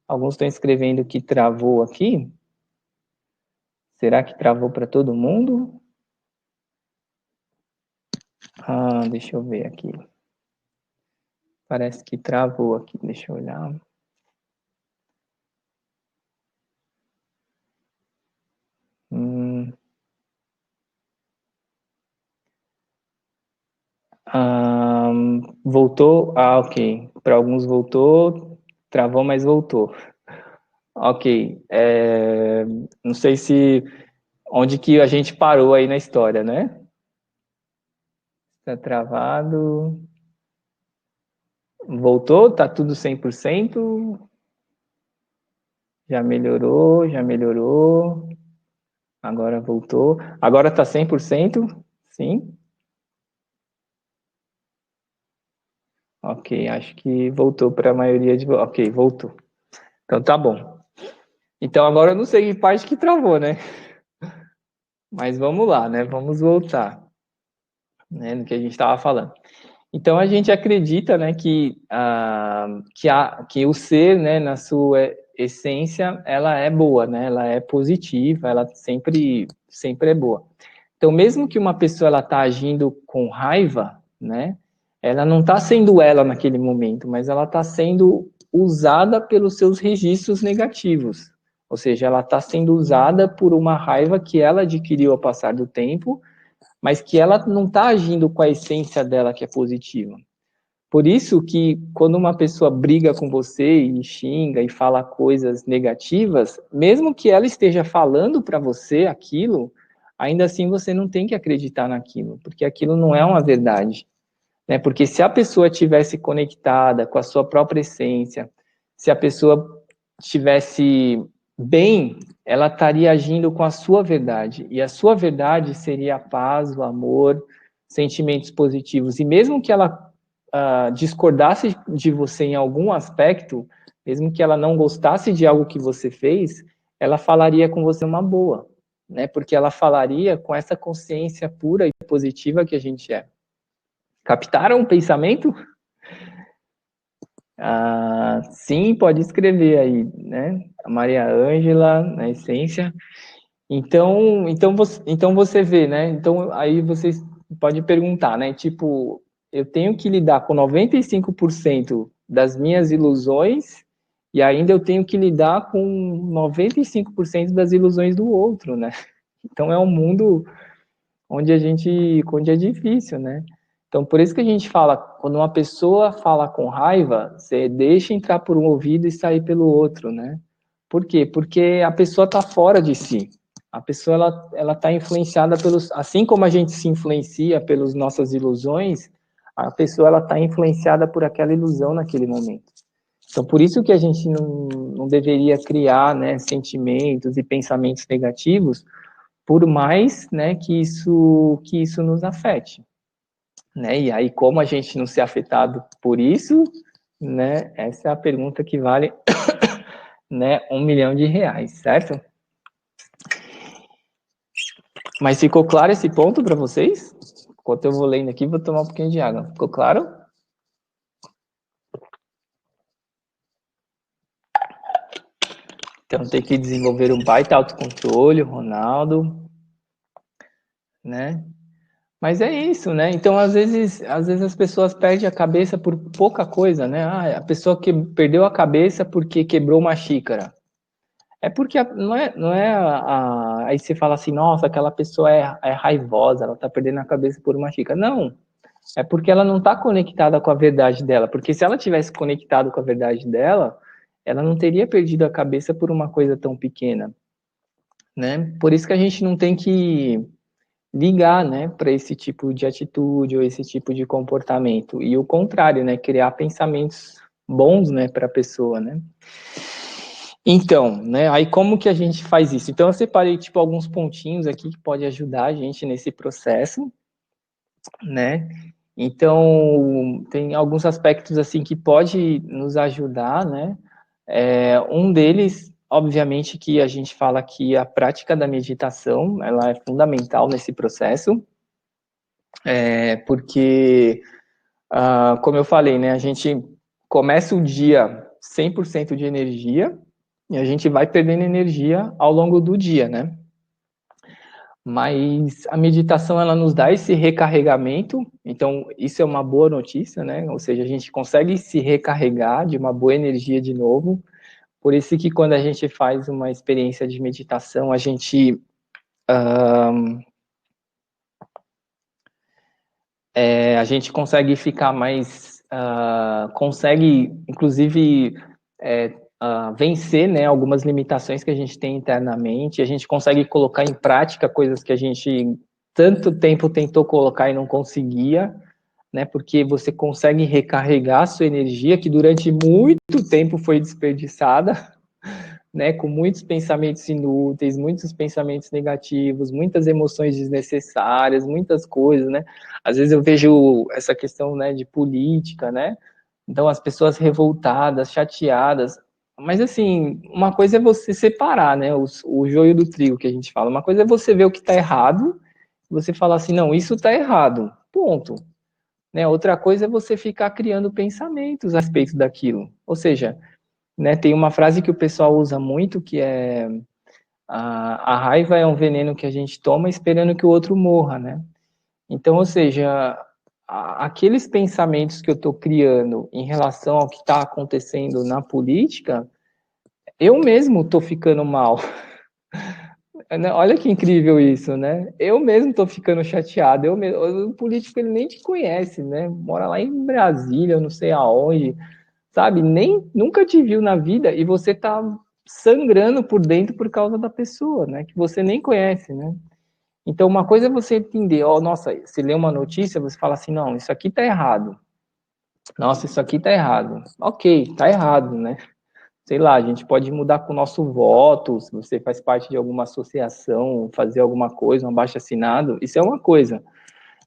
Alguns estão escrevendo que travou aqui. Será que travou para todo mundo? Deixa eu ver aqui. Parece que travou aqui. Deixa eu olhar. Voltou? Ok. Para alguns voltou, travou, mas voltou. Ok. Não sei se onde que a gente parou aí na história, né? Tá travado. Voltou? Tá tudo 100%? Já melhorou, já melhorou. Agora voltou. Agora tá 100%? Sim? Ok, acho que voltou para a maioria de... Ok, voltou. Então tá bom. Então agora eu não sei que parte que travou, né? Mas vamos lá, né? Vamos voltar, né? No que a gente estava falando. Então a gente acredita, né, que o ser, né, na sua essência, ela é boa, né? Ela é positiva, ela sempre é boa. Então, mesmo que uma pessoa ela está agindo com raiva, né, ela não está sendo ela naquele momento, mas ela está sendo usada pelos seus registros negativos. Ou seja, ela está sendo usada por uma raiva que ela adquiriu ao passar do tempo, mas que ela não está agindo com a essência dela que é positiva. Por isso que quando uma pessoa briga com você e xinga e fala coisas negativas, mesmo que ela esteja falando para você aquilo, ainda assim você não tem que acreditar naquilo, porque aquilo não é uma verdade. Né? Porque se a pessoa tivesse conectada com a sua própria essência, se a pessoa estivesse bem, ela estaria agindo com a sua verdade. E a sua verdade seria a paz, o amor, sentimentos positivos. E mesmo que ela discordasse de você em algum aspecto, mesmo que ela não gostasse de algo que você fez, ela falaria com você uma boa, né? Porque ela falaria com essa consciência pura e positiva que a gente é. Captaram o pensamento? Sim, pode escrever aí, né? A Maria Ângela, na essência. Então você vê, né? Então aí você pode perguntar, né? Tipo, eu tenho que lidar com 95% das minhas ilusões e ainda eu tenho que lidar com 95% das ilusões do outro, né? Então é um mundo onde é difícil, né? Então, por isso que a gente fala, quando uma pessoa fala com raiva, você deixa entrar por um ouvido e sair pelo outro, né? Por quê? Porque a pessoa está fora de si. A pessoa ela está influenciada pelos, assim como a gente se influencia pelas nossas ilusões, a pessoa ela está influenciada por aquela ilusão naquele momento. Então, por isso que a gente não deveria criar, né, sentimentos e pensamentos negativos, por mais, né, que isso nos afete. Né? E aí, como a gente não ser afetado por isso, né? Essa é a pergunta que vale, né, R$ 1 milhão, certo? Mas ficou claro esse ponto para vocês? Enquanto eu vou lendo aqui, vou tomar um pouquinho de água. Ficou claro? Então tem que desenvolver um baita autocontrole, Ronaldo, né? Mas é isso, né? Então, às vezes as pessoas perdem a cabeça por pouca coisa, né? A pessoa que perdeu a cabeça porque quebrou uma xícara. É porque não é aí você fala assim, nossa, aquela pessoa é raivosa, ela tá perdendo a cabeça por uma xícara. Não, é porque ela não tá conectada com a verdade dela. Porque se ela tivesse conectado com a verdade dela, ela não teria perdido a cabeça por uma coisa tão pequena, né? Por isso que a gente não tem que ligar, né, para esse tipo de atitude ou esse tipo de comportamento. E o contrário, né, criar pensamentos bons, né, para a pessoa, né? Então, né, aí como que a gente faz isso? Então eu separei, tipo, alguns pontinhos aqui que pode ajudar a gente nesse processo, né? Então, tem alguns aspectos, assim, que pode nos ajudar, né? Um deles, obviamente, que a gente fala que a prática da meditação, ela é fundamental nesse processo, porque, como eu falei, né, a gente começa o dia 100% de energia, e a gente vai perdendo energia ao longo do dia, né? Mas a meditação, ela nos dá esse recarregamento, então isso é uma boa notícia, né? Ou seja, a gente consegue se recarregar de uma boa energia de novo. Por isso que quando a gente faz uma experiência de meditação, a gente consegue ficar mais, consegue, inclusive, vencer, né, algumas limitações que a gente tem internamente, a gente consegue colocar em prática coisas que a gente tanto tempo tentou colocar e não conseguia, né, porque você consegue recarregar a sua energia que durante muito tempo foi desperdiçada, né, com muitos pensamentos inúteis, muitos pensamentos negativos, muitas emoções desnecessárias, muitas coisas, né? Às vezes eu vejo essa questão, né, de política, né? Então as pessoas revoltadas, chateadas, mas assim, uma coisa é você separar, né, o joio do trigo que a gente fala. Uma coisa é você ver o que está errado, você falar assim, não, isso está errado, ponto. Né? Outra coisa é você ficar criando pensamentos a respeito daquilo. Ou seja, né, tem uma frase que o pessoal usa muito que é A raiva é um veneno que a gente toma esperando que o outro morra, né? Então, ou seja, aqueles pensamentos que eu estou criando em relação ao que está acontecendo na política, eu mesmo estou ficando mal. Olha que incrível isso, né? Eu mesmo estou ficando chateado. O político ele nem te conhece, né? Mora lá em Brasília, eu não sei aonde, sabe? Nem nunca te viu na vida e você tá sangrando por dentro por causa da pessoa, né? Que você nem conhece, né? Então, uma coisa é você entender, ó, nossa, você lê uma notícia, você fala assim, não, isso aqui tá errado. Nossa, isso aqui tá errado. Ok, tá errado, né? Sei lá, a gente pode mudar com o nosso voto, se você faz parte de alguma associação, fazer alguma coisa, um abaixo-assinado, isso é uma coisa.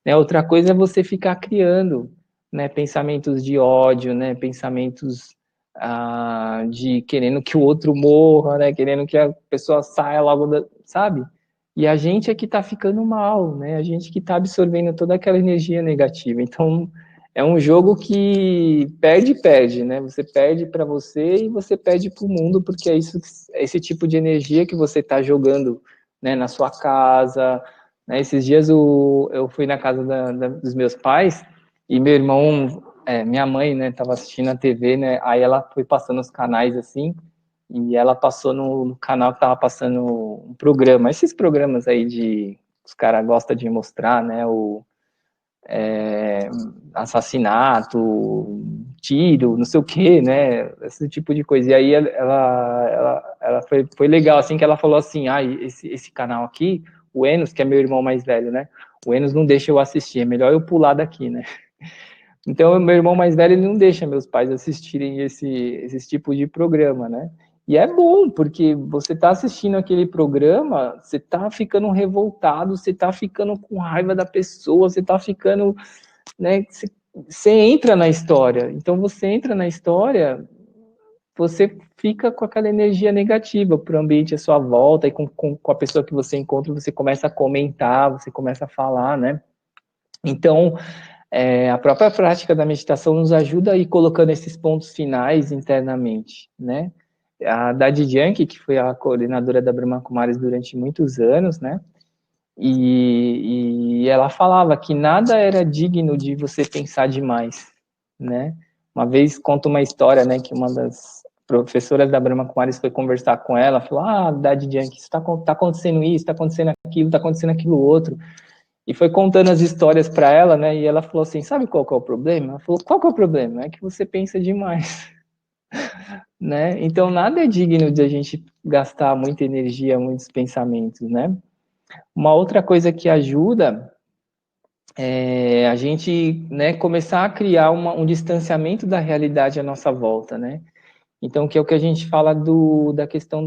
Né? Outra coisa é você ficar criando, né, pensamentos de ódio, né, pensamentos de querendo que o outro morra, né, querendo que a pessoa saia logo, sabe? E a gente é que está ficando mal, né? A gente que está absorvendo toda aquela energia negativa. Então, é um jogo que perde, né? Você perde para você e você perde para o mundo, porque é esse tipo de energia que você está jogando, né, na sua casa, né. Esses dias eu fui na casa dos meus pais e meu irmão, minha mãe, né, estava assistindo a TV, né, aí ela foi passando os canais assim, e ela passou no canal que estava passando um programa, esses programas aí de os caras gostam de mostrar, né, assassinato, tiro, não sei o que, né, esse tipo de coisa. E aí ela foi legal, assim, que ela falou assim, esse canal aqui, o Enos, que é meu irmão mais velho, né, o Enos não deixa eu assistir, é melhor eu pular daqui, né. Então, meu irmão mais velho, ele não deixa meus pais assistirem esse tipo de programa, né? E é bom, porque você está assistindo aquele programa, você está ficando revoltado, você está ficando com raiva da pessoa, você está ficando, né? Você entra na história. Então, você entra na história, você fica com aquela energia negativa para o ambiente à sua volta, e com a pessoa que você encontra, você começa a comentar, você começa a falar, né? Então, a própria prática da meditação nos ajuda a ir colocando esses pontos finais internamente, né? A Dadi Yankee, que foi a coordenadora da Brahma Kumaris durante muitos anos, né? E ela falava que nada era digno de você pensar demais, né? Uma vez conta uma história, né, que uma das professoras da Brahma Kumaris foi conversar com ela, falou, Dadi Yankee, isso tá acontecendo isso, está acontecendo aquilo outro. E foi contando as histórias para ela, né? E ela falou assim: sabe qual que é o problema? Ela falou: qual que é o problema? É que você pensa demais, né? Então nada é digno de a gente gastar muita energia, muitos pensamentos, né? Uma outra coisa que ajuda é a gente, né, começar a criar um distanciamento da realidade à nossa volta, né? Então, que é o que a gente fala da questão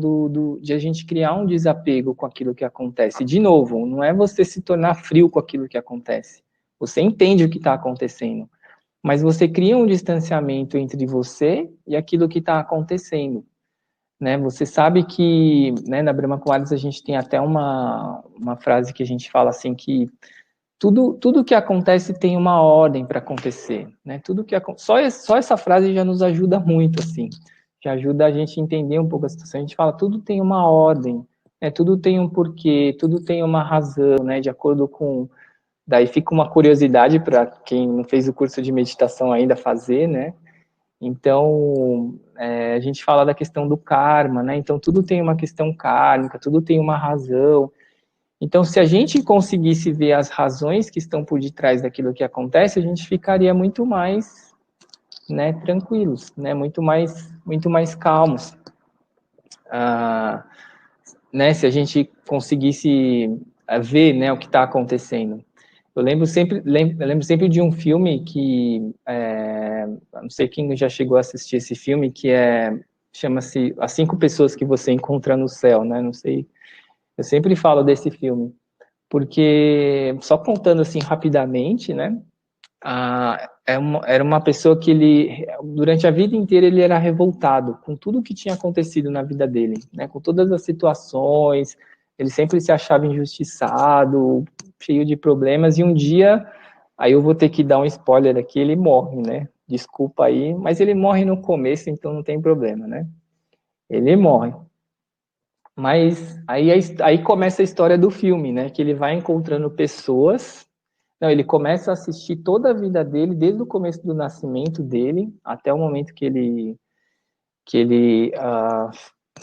de a gente criar um desapego com aquilo que acontece. De novo, não é você se tornar frio com aquilo que acontece. Você entende o que está acontecendo, mas você cria um distanciamento entre você e aquilo que está acontecendo. Né? Você sabe que, né, na Brahma Kumaris a gente tem até uma frase que a gente fala assim que tudo que acontece tem uma ordem para acontecer, né? Só essa frase já nos ajuda muito, assim, já ajuda a gente a entender um pouco a situação. A gente fala tudo tem uma ordem, né? Tudo tem um porquê, tudo tem uma razão, né? De acordo com, daí fica uma curiosidade para quem não fez o curso de meditação ainda fazer, né? Então a gente fala da questão do karma, né? Então tudo tem uma questão kármica, tudo tem uma razão. Então, se a gente conseguisse ver as razões que estão por detrás daquilo que acontece, a gente ficaria muito mais, né, tranquilos, né, muito mais calmos. Né, se a gente conseguisse ver, né, o que está acontecendo. Eu lembro sempre de um filme que, não sei quem já chegou a assistir esse filme, que chama-se As 5 Pessoas que Você Encontra no Céu, né, não sei, eu sempre falo desse filme, porque, só contando assim rapidamente, né, era uma pessoa que durante a vida inteira, ele era revoltado com tudo que tinha acontecido na vida dele, né, com todas as situações, ele sempre se achava injustiçado, cheio de problemas, e um dia, aí eu vou ter que dar um spoiler aqui, ele morre, né, desculpa aí, mas ele morre no começo, então não tem problema, né, ele morre. Mas aí começa a história do filme, né? Que ele vai encontrando pessoas. Não, ele começa a assistir toda a vida dele, desde o começo do nascimento dele até o momento que ele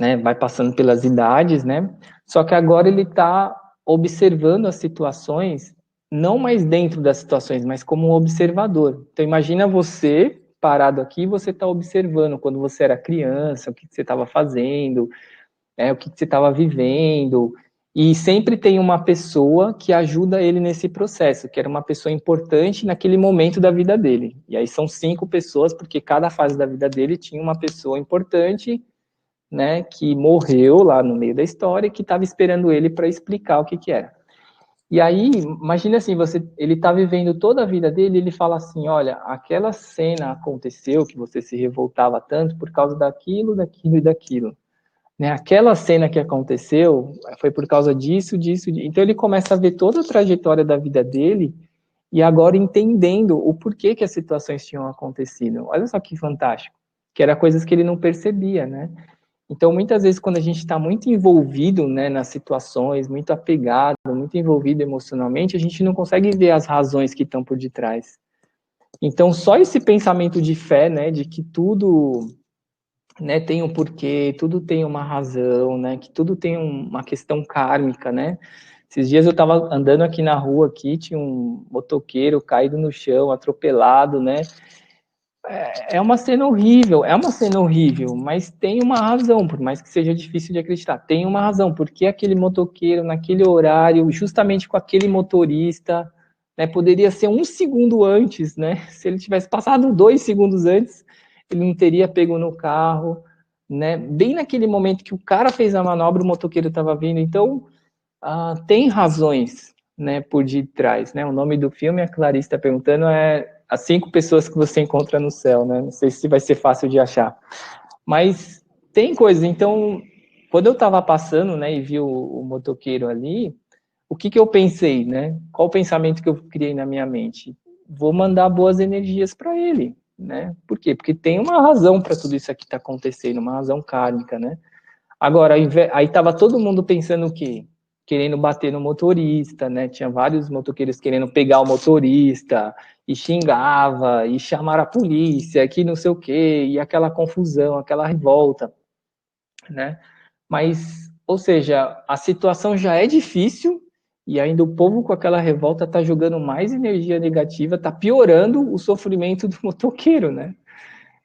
né, vai passando pelas idades, né? Só que agora ele está observando as situações, não mais dentro das situações, mas como um observador. Então imagina você parado aqui, você está observando quando você era criança, o que você estava fazendo, o que você estava vivendo, e sempre tem uma pessoa que ajuda ele nesse processo, que era uma pessoa importante naquele momento da vida dele. E aí são 5 pessoas, porque cada fase da vida dele tinha uma pessoa importante, né, que morreu lá no meio da história, que estava esperando ele para explicar o que que era. E aí, imagina assim, ele está vivendo toda a vida dele, e ele fala assim, olha, aquela cena aconteceu, que você se revoltava tanto por causa daquilo, daquilo e daquilo. Né? Aquela cena que aconteceu foi por causa disso, disso. Então ele começa a ver toda a trajetória da vida dele e agora entendendo o porquê que as situações tinham acontecido. Olha só que fantástico, que era coisas que ele não percebia, né? Então muitas vezes quando a gente está muito envolvido, né, nas situações, muito apegado, muito envolvido emocionalmente, a gente não consegue ver as razões que estão por detrás. Então só esse pensamento de fé, né, de que tudo, né, tem um porquê, tudo tem uma razão, né, que tudo tem uma questão kármica, né. Esses dias eu estava andando aqui na rua, aqui, tinha um motoqueiro caído no chão, atropelado, né. É uma cena horrível, mas tem uma razão, por mais que seja difícil de acreditar, tem uma razão, porque aquele motoqueiro, naquele horário, justamente com aquele motorista, né, poderia ser um segundo antes, né, se ele tivesse passado 2 segundos antes, ele não teria pego no carro, né, bem naquele momento que o cara fez a manobra, o motoqueiro estava vindo, então, tem razões, né, por detrás, né, o nome do filme, a Clarice está perguntando, é As 5 Pessoas que Você Encontra no Céu, né, não sei se vai ser fácil de achar, mas tem coisas, então, quando eu estava passando, né, e vi o motoqueiro ali, o que que eu pensei, né, qual o pensamento que eu criei na minha mente? Vou mandar boas energias para ele, né, por quê? Porque tem uma razão para tudo isso aqui tá acontecendo, uma razão kármica, né, agora, aí tava todo mundo pensando o quê? Querendo bater no motorista, né? Tinha vários motoqueiros querendo pegar o motorista, e xingava, e chamaram a polícia, que não sei o quê, e aquela confusão, aquela revolta, né? Mas, ou seja, a situação já é difícil, e ainda o povo com aquela revolta tá jogando mais energia negativa, tá piorando o sofrimento do motoqueiro, né?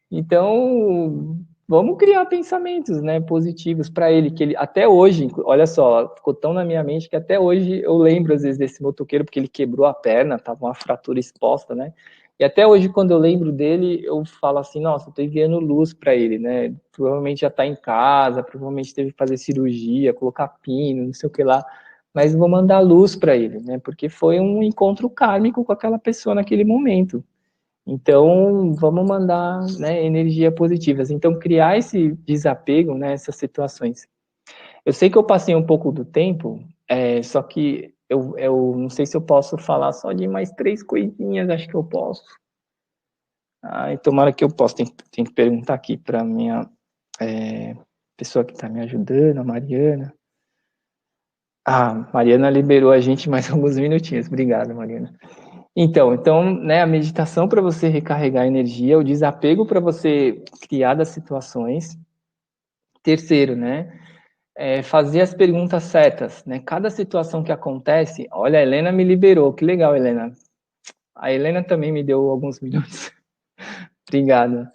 Então, vamos criar pensamentos, né, positivos para ele, que ele até hoje, olha só, ficou tão na minha mente que até hoje eu lembro às vezes desse motoqueiro porque ele quebrou a perna, tava uma fratura exposta, né? E até hoje quando eu lembro dele, eu falo assim, nossa, eu tô enviando luz para ele, né? Provavelmente já tá em casa, provavelmente teve que fazer cirurgia, colocar pino, não sei o que lá, mas vou mandar luz para ele, né? Porque foi um encontro kármico com aquela pessoa naquele momento. Então, vamos mandar, né, energia positivas. Então, criar esse desapego, né, essas situações. Eu sei que eu passei um pouco do tempo, só que eu não sei se eu posso falar só de mais 3 coisinhas, acho que eu posso. Ai, tomara que eu possa. Tem que perguntar aqui para minha pessoa que está me ajudando, a Mariana. Mariana liberou a gente mais alguns minutinhos. Obrigado, Mariana. Então, né, a meditação para você recarregar energia, o desapego para você criar das situações. Terceiro, né, fazer as perguntas certas, né? Cada situação que acontece, olha, a Helena me liberou, que legal, Helena. A Helena também me deu alguns minutos. Obrigado.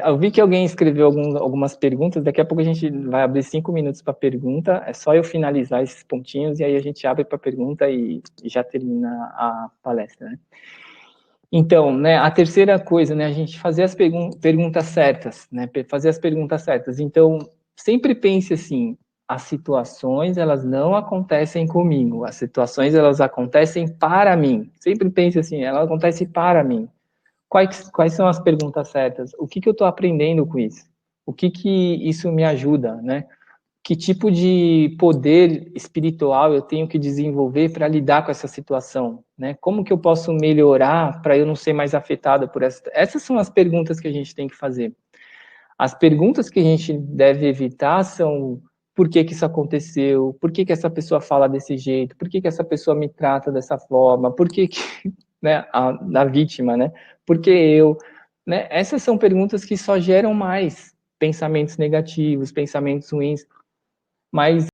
Eu vi que alguém escreveu algumas perguntas, daqui a pouco a gente vai abrir 5 minutos para pergunta, é só eu finalizar esses pontinhos e aí a gente abre para pergunta e já termina a palestra, né? Então, né, a terceira coisa, né, a gente fazer as perguntas certas, né, fazer as perguntas certas. Então, sempre pense assim, as situações, elas não acontecem comigo, as situações, elas acontecem para mim. Sempre pense assim, elas acontecem para mim. Quais são as perguntas certas? O que que eu estou aprendendo com isso? O que que isso me ajuda, né? Que tipo de poder espiritual eu tenho que desenvolver para lidar com essa situação, né? Como que eu posso melhorar para eu não ser mais afetado por essa? Essas são as perguntas que a gente tem que fazer. As perguntas que a gente deve evitar são por que que isso aconteceu, por que que essa pessoa fala desse jeito, por que que essa pessoa me trata dessa forma, por que que, né, a vítima, né, por que eu, né, essas são perguntas que só geram mais pensamentos negativos, pensamentos ruins, mas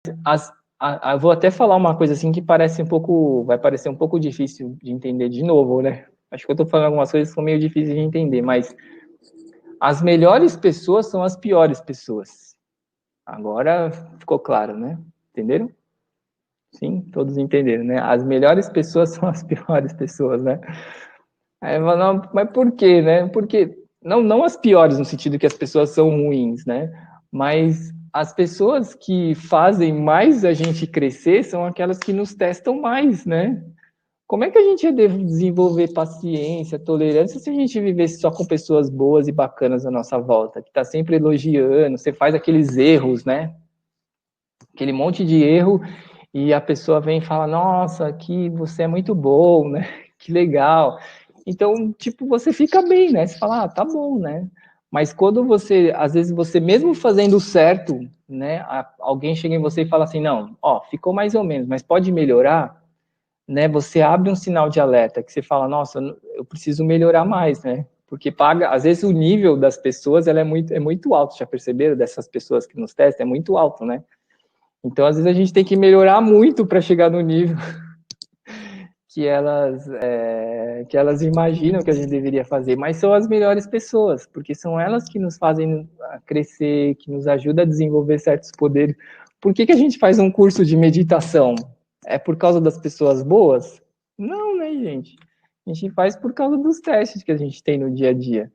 eu vou até falar uma coisa assim que parece um pouco, vai parecer um pouco difícil de entender de novo, né, acho que eu tô falando algumas coisas que são meio difíceis de entender, mas as melhores pessoas são as piores pessoas. Agora ficou claro, né? Entenderam? Sim, todos entenderam, né? As melhores pessoas são as piores pessoas, né? Aí, não, mas por quê, né? Porque não as piores no sentido que as pessoas são ruins, né? Mas as pessoas que fazem mais a gente crescer são aquelas que nos testam mais, né? Como é que a gente ia desenvolver paciência, tolerância, se a gente vivesse só com pessoas boas e bacanas à nossa volta, que tá sempre elogiando, você faz aqueles erros, né? Aquele monte de erro e a pessoa vem e fala, nossa, que você é muito bom, né? Que legal. Então, tipo, você fica bem, né? Você fala, ah, tá bom, né? Mas quando você, às vezes você mesmo fazendo certo, né? Alguém chega em você e fala assim, não, ó, ficou mais ou menos, mas pode melhorar, né? Você abre um sinal de alerta que você fala, nossa, eu preciso melhorar mais, né? Porque paga, às vezes o nível das pessoas ela é muito alto, já perceberam? Dessas pessoas que nos testam, é muito alto, né? Então, às vezes, a gente tem que melhorar muito para chegar no nível que elas imaginam que a gente deveria fazer, mas são as melhores pessoas, porque são elas que nos fazem crescer, que nos ajudam a desenvolver certos poderes. Por que que a gente faz um curso de meditação? É por causa das pessoas boas? Não, né, gente? A gente faz por causa dos testes que a gente tem no dia a dia.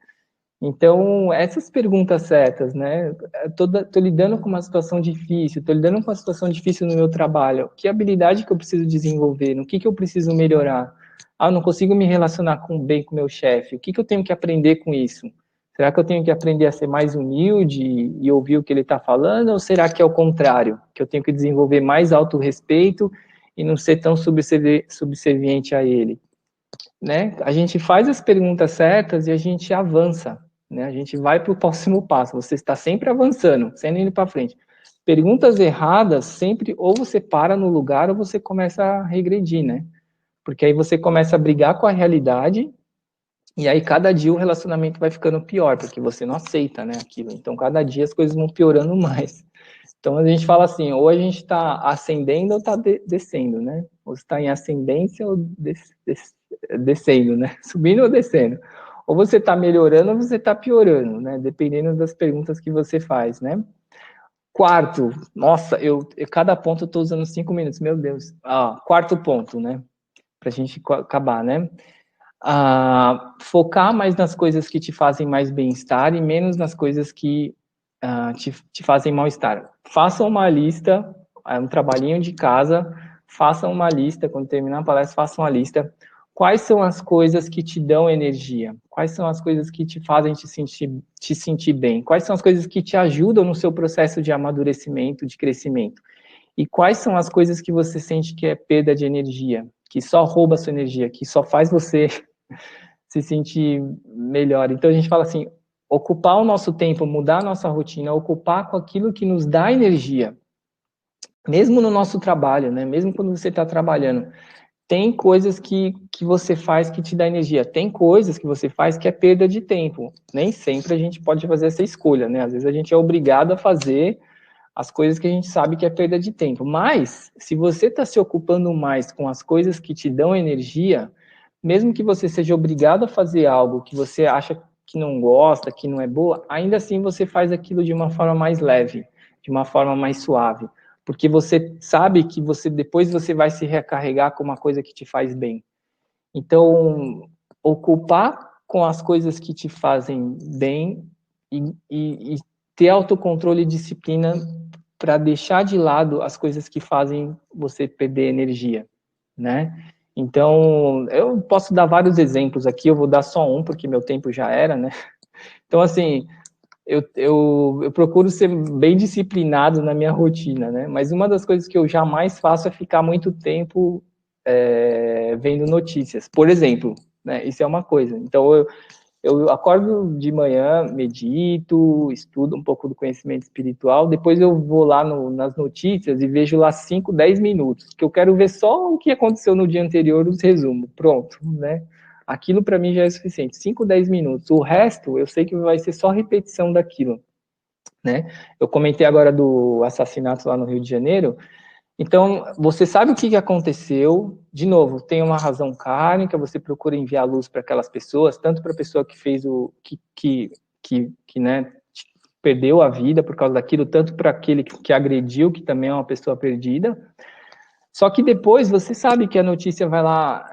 Então, essas perguntas certas, né? Tô lidando com uma situação difícil, tô lidando com uma situação difícil no meu trabalho. Que habilidade que eu preciso desenvolver? No que eu preciso melhorar? Ah, eu não consigo me relacionar bem com o meu chefe. O que eu tenho que aprender com isso? Será que eu tenho que aprender a ser mais humilde e ouvir o que ele está falando? Ou será que é o contrário? Que eu tenho que desenvolver mais autorrespeito e não ser tão subserviente a ele? Né? A gente faz as perguntas certas e a gente avança, né? A gente vai para o próximo passo. Você está sempre avançando, sempre indo para frente. Perguntas erradas sempre ou você para no lugar ou você começa a regredir, né? Porque aí você começa a brigar com a realidade e aí cada dia o relacionamento vai ficando pior, porque você não aceita, né, aquilo. Então cada dia as coisas vão piorando mais. Então a gente fala assim, ou a gente está ascendendo ou está descendo, né? Ou está em ascendência ou descendo, né? Subindo ou descendo. Ou você está melhorando ou você está piorando, né? Dependendo das perguntas que você faz, né? Quarto, nossa, cada ponto eu estou usando 5 minutos, meu Deus. Ah, quarto ponto, né? Para a gente acabar, né? Focar mais nas coisas que te fazem mais bem-estar e menos nas coisas que te fazem mal-estar. Faça uma lista, um trabalhinho de casa, faça uma lista, quando terminar a palestra, faça uma lista. Quais são as coisas que te dão energia? Quais são as coisas que te fazem te sentir bem? Quais são as coisas que te ajudam no seu processo de amadurecimento, de crescimento? E quais são as coisas que você sente que é perda de energia, que só rouba a sua energia, que só faz você se sentir melhor? Então a gente fala assim, ocupar o nosso tempo, mudar a nossa rotina, ocupar com aquilo que nos dá energia. Mesmo no nosso trabalho, né? Mesmo quando você está trabalhando, tem coisas que você faz que te dá energia. Tem coisas que você faz que é perda de tempo. Nem sempre a gente pode fazer essa escolha, né? Às vezes a gente é obrigado a fazer as coisas que a gente sabe que é perda de tempo. Mas, se você está se ocupando mais com as coisas que te dão energia, mesmo que você seja obrigado a fazer algo que você acha que não gosta, que não é boa, ainda assim você faz aquilo de uma forma mais leve, de uma forma mais suave, porque você sabe que depois você vai se recarregar com uma coisa que te faz bem. Então, ocupar com as coisas que te fazem bem e ter autocontrole e disciplina para deixar de lado as coisas que fazem você perder energia, né? Então, eu posso dar vários exemplos aqui, eu vou dar só um, porque meu tempo já era, né? Então, assim, eu procuro ser bem disciplinado na minha rotina, né? Mas uma das coisas que eu jamais faço é ficar muito tempo vendo notícias, por exemplo, né? Isso é uma coisa. Então, Eu acordo de manhã, medito, estudo um pouco do conhecimento espiritual, depois eu vou lá nas notícias e vejo lá 5, 10 minutos, que eu quero ver só o que aconteceu no dia anterior, os resumos, pronto, né? Aquilo para mim já é suficiente, 5, 10 minutos. O resto, eu sei que vai ser só repetição daquilo, né? Eu comentei agora do assassinato lá no Rio de Janeiro, então, você sabe o que aconteceu, de novo, tem uma razão kármica, você procura enviar luz para aquelas pessoas, tanto para a pessoa que fez né, perdeu a vida por causa daquilo, tanto para aquele que agrediu, que também é uma pessoa perdida. Só que depois você sabe que a notícia vai lá,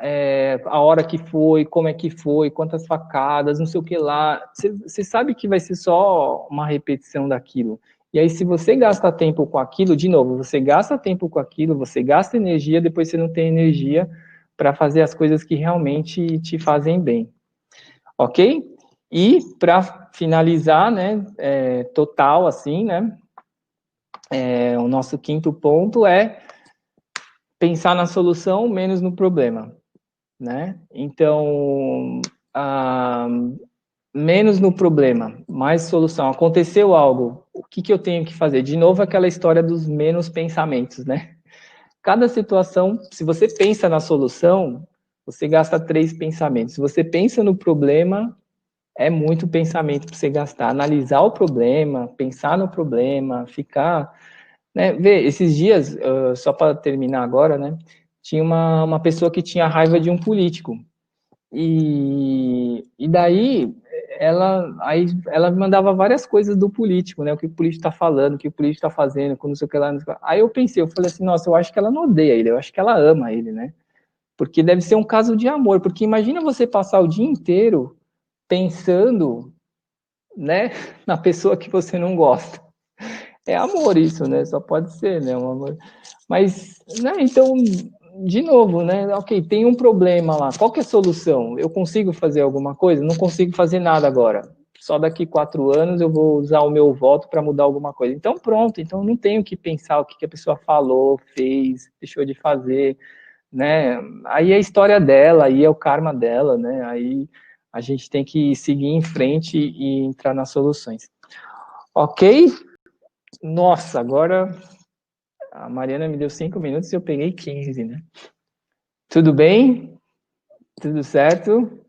a hora que foi, como é que foi, quantas facadas, não sei o que lá. Você sabe que vai ser só uma repetição daquilo. E aí, se você gasta tempo com aquilo, de novo, você gasta tempo com aquilo, você gasta energia, depois você não tem energia para fazer as coisas que realmente te fazem bem. Ok? E para finalizar, né, total, assim, né, o nosso quinto ponto é pensar na solução, menos no problema, né? Então, menos no problema, mais solução. Aconteceu algo, o que eu tenho que fazer? De novo, aquela história dos menos pensamentos, né? Cada situação, se você pensa na solução, você gasta 3 pensamentos. Se você pensa no problema, é muito pensamento para você gastar. Analisar o problema, pensar no problema, ficar... Né? Vê, esses dias, só para terminar agora, né? Tinha uma pessoa que tinha raiva de um político. E daí ela mandava várias coisas do político, né? O que o político está falando, o que o político está fazendo, com não sei o que lá. Aí eu pensei, eu falei assim, nossa, eu acho que ela não odeia ele, eu acho que ela ama ele, né? Porque deve ser um caso de amor, porque imagina você passar o dia inteiro pensando, né, na pessoa que você não gosta. É amor isso, né? Só pode ser, né? Um amor. Mas, né, então, de novo, né? Ok, tem um problema lá. Qual que é a solução? Eu consigo fazer alguma coisa? Não consigo fazer nada agora. Só daqui 4 anos eu vou usar o meu voto para mudar alguma coisa. Então, pronto. Então, não tenho que pensar o que a pessoa falou, fez, deixou de fazer, né? Aí é a história dela, aí é o karma dela, né? Aí a gente tem que seguir em frente e entrar nas soluções. Ok? Nossa, agora a Mariana me deu 5 minutos e eu peguei 15, né? Tudo bem? Tudo certo?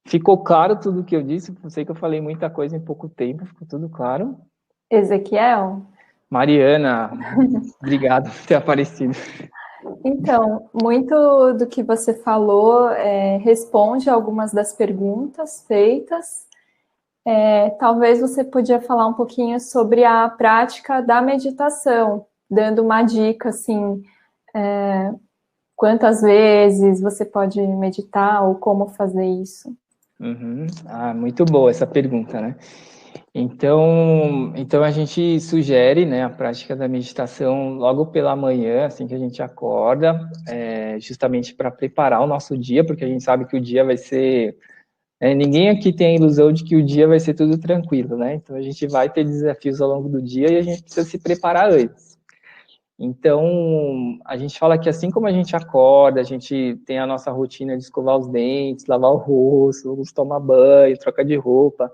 Ficou claro tudo o que eu disse? Eu sei que eu falei muita coisa em pouco tempo, ficou tudo claro. Ezequiel? Mariana, obrigado por ter aparecido. Então, muito do que você falou responde algumas das perguntas feitas. Talvez você podia falar um pouquinho sobre a prática da meditação, dando uma dica, assim, quantas vezes você pode meditar ou como fazer isso. Uhum. Muito boa essa pergunta, né? Então a gente sugere, né, a prática da meditação logo pela manhã, assim que a gente acorda, justamente para preparar o nosso dia, porque a gente sabe que o dia vai ser... ninguém aqui tem a ilusão de que o dia vai ser tudo tranquilo, né? Então a gente vai ter desafios ao longo do dia e a gente precisa se preparar antes. Então, a gente fala que assim como a gente acorda, a gente tem a nossa rotina de escovar os dentes, lavar o rosto, tomar banho, trocar de roupa,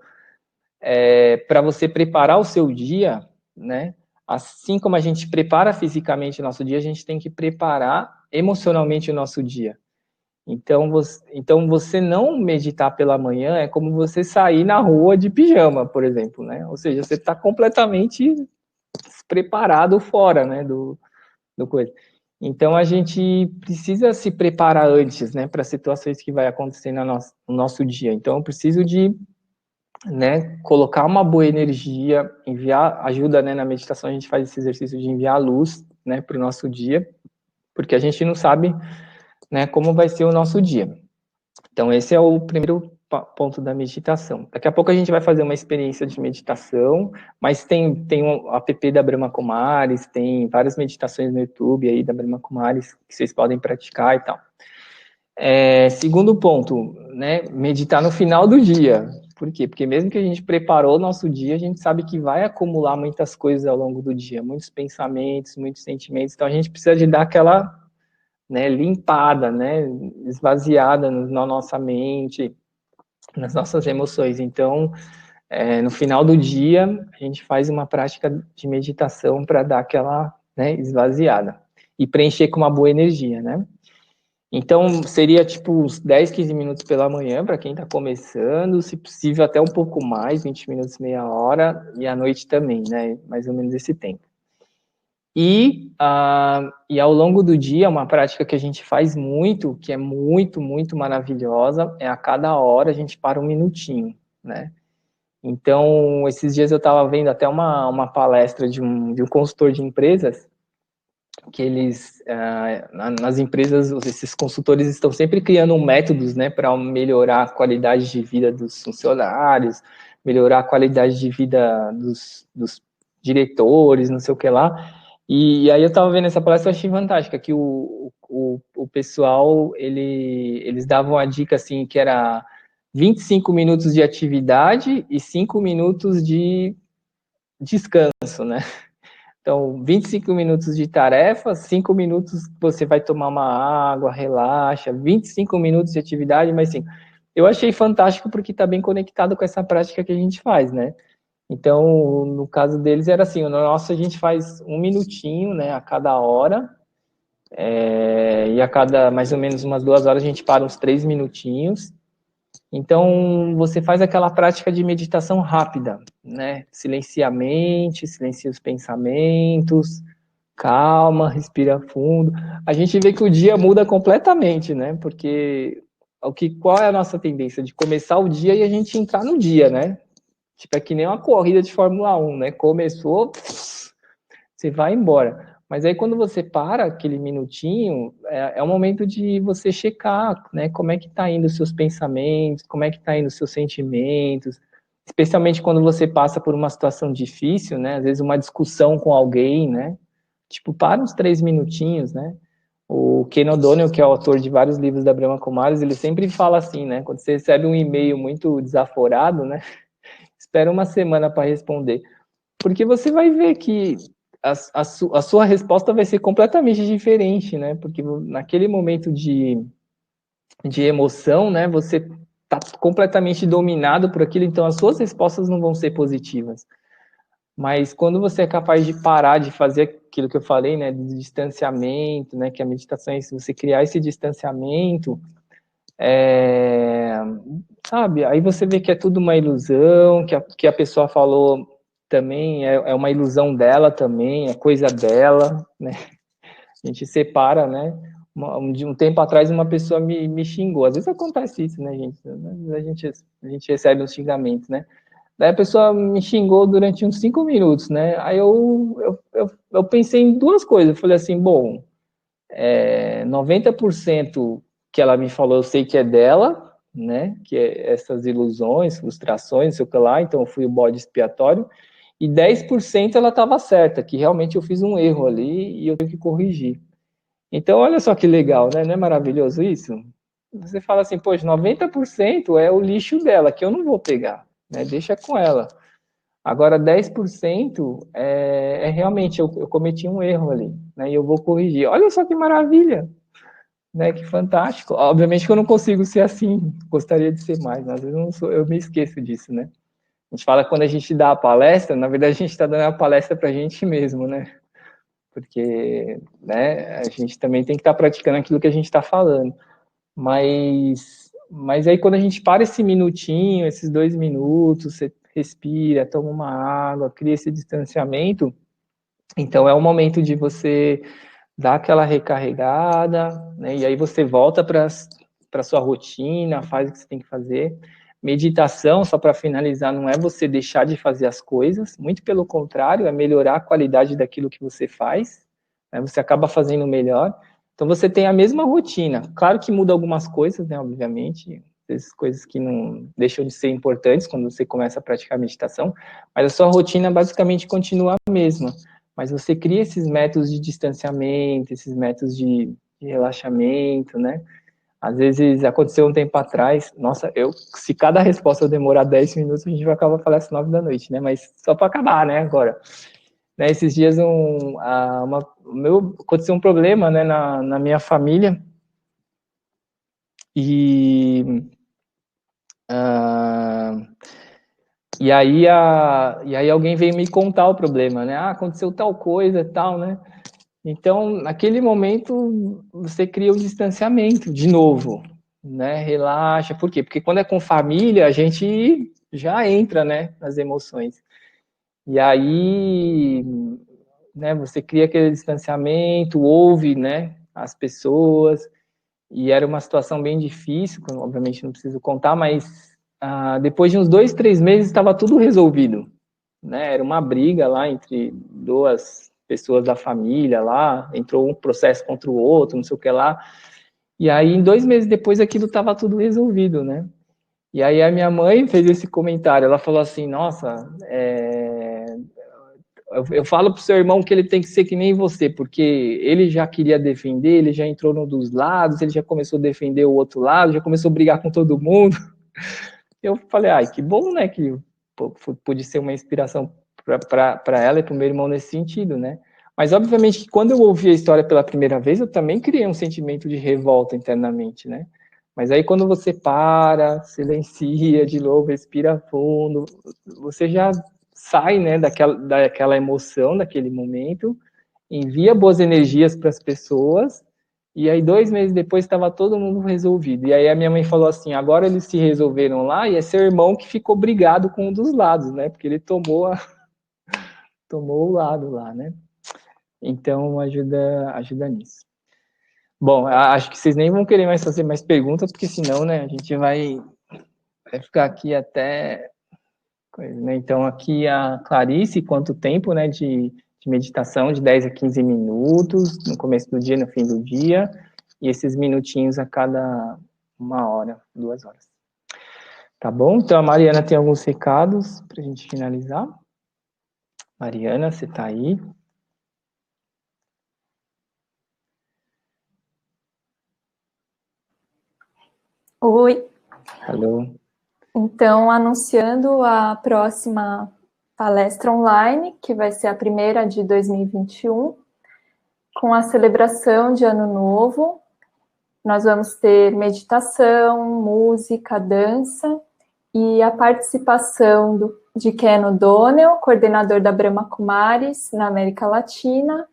para você preparar o seu dia, né? Assim como a gente prepara fisicamente o nosso dia, a gente tem que preparar emocionalmente o nosso dia. Então você não meditar pela manhã é como você sair na rua de pijama, por exemplo, né? Ou seja, você está completamente preparado fora, né, do coisa. Então a gente precisa se preparar antes, né, para situações que vai acontecer no nosso dia. Então eu preciso de, né, colocar uma boa energia, enviar ajuda, né, na meditação a gente faz esse exercício de enviar luz, né, para o nosso dia, porque a gente não sabe, né, como vai ser o nosso dia. Então esse é o primeiro ponto da meditação. Daqui a pouco a gente vai fazer uma experiência de meditação, mas tem um app da Brahma Kumaris, tem várias meditações no YouTube aí da Brahma Kumaris que vocês podem praticar e tal. Segundo ponto, né, meditar no final do dia. Por quê? Porque mesmo que a gente preparou o nosso dia, a gente sabe que vai acumular muitas coisas ao longo do dia, muitos pensamentos, muitos sentimentos, então a gente precisa de dar aquela, né, limpada, né, esvaziada na nossa mente, nas nossas emoções. Então, no final do dia, a gente faz uma prática de meditação para dar aquela, né, esvaziada e preencher com uma boa energia, né? Então, seria tipo uns 10, 15 minutos pela manhã para quem está começando, se possível até um pouco mais, 20 minutos, meia hora, e à noite também, né? Mais ou menos esse tempo. E ao longo do dia, uma prática que a gente faz muito, que é muito, muito maravilhosa, é a cada hora a gente para um minutinho, né? Então, esses dias eu estava vendo até uma palestra de um consultor de empresas, que eles, nas empresas, esses consultores estão sempre criando métodos, né, para melhorar a qualidade de vida dos funcionários, melhorar a qualidade de vida dos diretores, não sei o que lá. E aí eu estava vendo essa palestra, eu achei fantástica, que o pessoal, eles davam a dica, assim, que era 25 minutos de atividade e 5 minutos de descanso, né? Então, 25 minutos de tarefa, 5 minutos você vai tomar uma água, relaxa, 25 minutos de atividade, mas sim, eu achei fantástico porque está bem conectado com essa prática que a gente faz, né? Então, no caso deles era assim, no nosso a gente faz um minutinho, né, a cada hora, e a cada mais ou menos umas 2 horas a gente para uns 3 minutinhos. Então, você faz aquela prática de meditação rápida, né? Silencia a mente, silencia os pensamentos, calma, respira fundo. A gente vê que o dia muda completamente, né? Porque qual é a nossa tendência? De começar o dia e a gente entrar no dia, né? Tipo, é que nem uma corrida de Fórmula 1, né? Começou, você vai embora. Mas aí quando você para aquele minutinho, é o momento de você checar, né? Como é que tá indo os seus pensamentos, como é que tá indo os seus sentimentos, especialmente quando você passa por uma situação difícil, né? Às vezes uma discussão com alguém, né? Tipo, para uns 3 minutinhos, né? O Ken O'Donnell, que é o autor de vários livros da Brahma Kumaris, ele sempre fala assim, né? Quando você recebe um e-mail muito desaforado, né? Espera uma semana para responder. Porque você vai ver que a sua resposta vai ser completamente diferente, né? Porque naquele momento de emoção, né? Você está completamente dominado por aquilo, então as suas respostas não vão ser positivas. Mas quando você é capaz de parar de fazer aquilo que eu falei, né, de distanciamento, né, que a meditação é isso, você criar esse distanciamento, sabe, aí você vê que é tudo uma ilusão, que a pessoa falou também é uma ilusão dela também, é coisa dela, né, a gente separa, né, de um tempo atrás uma pessoa me xingou, às vezes acontece isso, né, gente, a gente recebe uns xingamentos, né, daí a pessoa me xingou durante uns 5 minutos, né? Aí eu pensei em duas coisas. Eu falei assim, bom, 90% que ela me falou eu sei que é dela, né? Que é essas ilusões, frustrações, sei o que lá, então eu fui o bode expiatório. E 10% ela estava certa, que realmente eu fiz um erro ali e eu tenho que corrigir. Então, olha só que legal, né? Não é maravilhoso isso? Você fala assim, poxa, 90% é o lixo dela, que eu não vou pegar, né? Deixa com ela. Agora, 10% realmente eu cometi um erro ali, né? E eu vou corrigir. Olha só que maravilha, né? Que fantástico. Obviamente que eu não consigo ser assim, gostaria de ser mais, mas às vezes eu me esqueço disso, né? A gente fala que quando a gente dá a palestra, na verdade a gente está dando a palestra para a gente mesmo, né? Porque, né, a gente também tem que estar praticando aquilo que a gente está falando. Mas aí quando a gente para esse minutinho, esses 2 minutos, você respira, toma uma água, cria esse distanciamento, então é o momento de você dar aquela recarregada, né? E aí você volta para a sua rotina, faz o que você tem que fazer. Meditação, só para finalizar, não é você deixar de fazer as coisas, muito pelo contrário, é melhorar a qualidade daquilo que você faz, né? Você acaba fazendo melhor. Então você tem a mesma rotina. Claro que muda algumas coisas, né? Obviamente, essas coisas que não deixam de ser importantes quando você começa a praticar meditação, mas a sua rotina basicamente continua a mesma. Mas você cria esses métodos de distanciamento, esses métodos de relaxamento, né? Às vezes aconteceu um tempo atrás, nossa, se cada resposta demorar 10 minutos, a gente vai acabar falando às 9 da noite, né? Mas só para acabar, né? Agora, né, esses dias aconteceu um problema, né, na minha família e E aí, alguém veio me contar o problema, né? Ah, aconteceu tal coisa e tal, né? Então, naquele momento, você cria um distanciamento de novo, né? Relaxa. Por quê? Porque quando é com família, a gente já entra, né, nas emoções. E aí, né, você cria aquele distanciamento, ouve, né, as pessoas, e era uma situação bem difícil, obviamente não preciso contar, mas depois de uns 2, 3 meses estava tudo resolvido, né? Era uma briga lá entre duas pessoas da família lá, entrou um processo contra o outro, não sei o que lá, e aí em 2 meses depois aquilo estava tudo resolvido, né? E aí a minha mãe fez esse comentário, ela falou assim, nossa, eu falo pro seu irmão que ele tem que ser que nem você, porque ele já queria defender, ele já entrou num dos lados, ele já começou a defender o outro lado, já começou a brigar com todo mundo. Eu falei, ai, que bom, né, que pude ser uma inspiração para ela e para o meu irmão nesse sentido, né? Mas, obviamente, que quando eu ouvi a história pela primeira vez, eu também criei um sentimento de revolta internamente, né? Mas aí, quando você para, silencia de novo, respira fundo, você já sai, né, daquela emoção, daquele momento, envia boas energias para as pessoas, e aí 2 meses depois estava todo mundo resolvido. E aí a minha mãe falou assim, agora eles se resolveram lá, e é seu irmão que ficou brigado com um dos lados, né? Porque ele tomou o lado lá, né? Então ajuda nisso. Bom, acho que vocês nem vão querer mais fazer mais perguntas, porque senão, né, a gente vai ficar aqui até né? Então, aqui a Clarice, quanto tempo, né, de meditação, de 10 a 15 minutos, no começo do dia, no fim do dia, e esses minutinhos a cada 1 hora, 2 horas. Tá bom? Então, a Mariana tem alguns recados para a gente finalizar. Mariana, você está aí? Oi. Alô? Então, anunciando a próxima palestra online, que vai ser a primeira de 2021, com a celebração de Ano Novo. Nós vamos ter meditação, música, dança e a participação de Ken O'Donnell, coordenador da Brahma Kumaris na América Latina,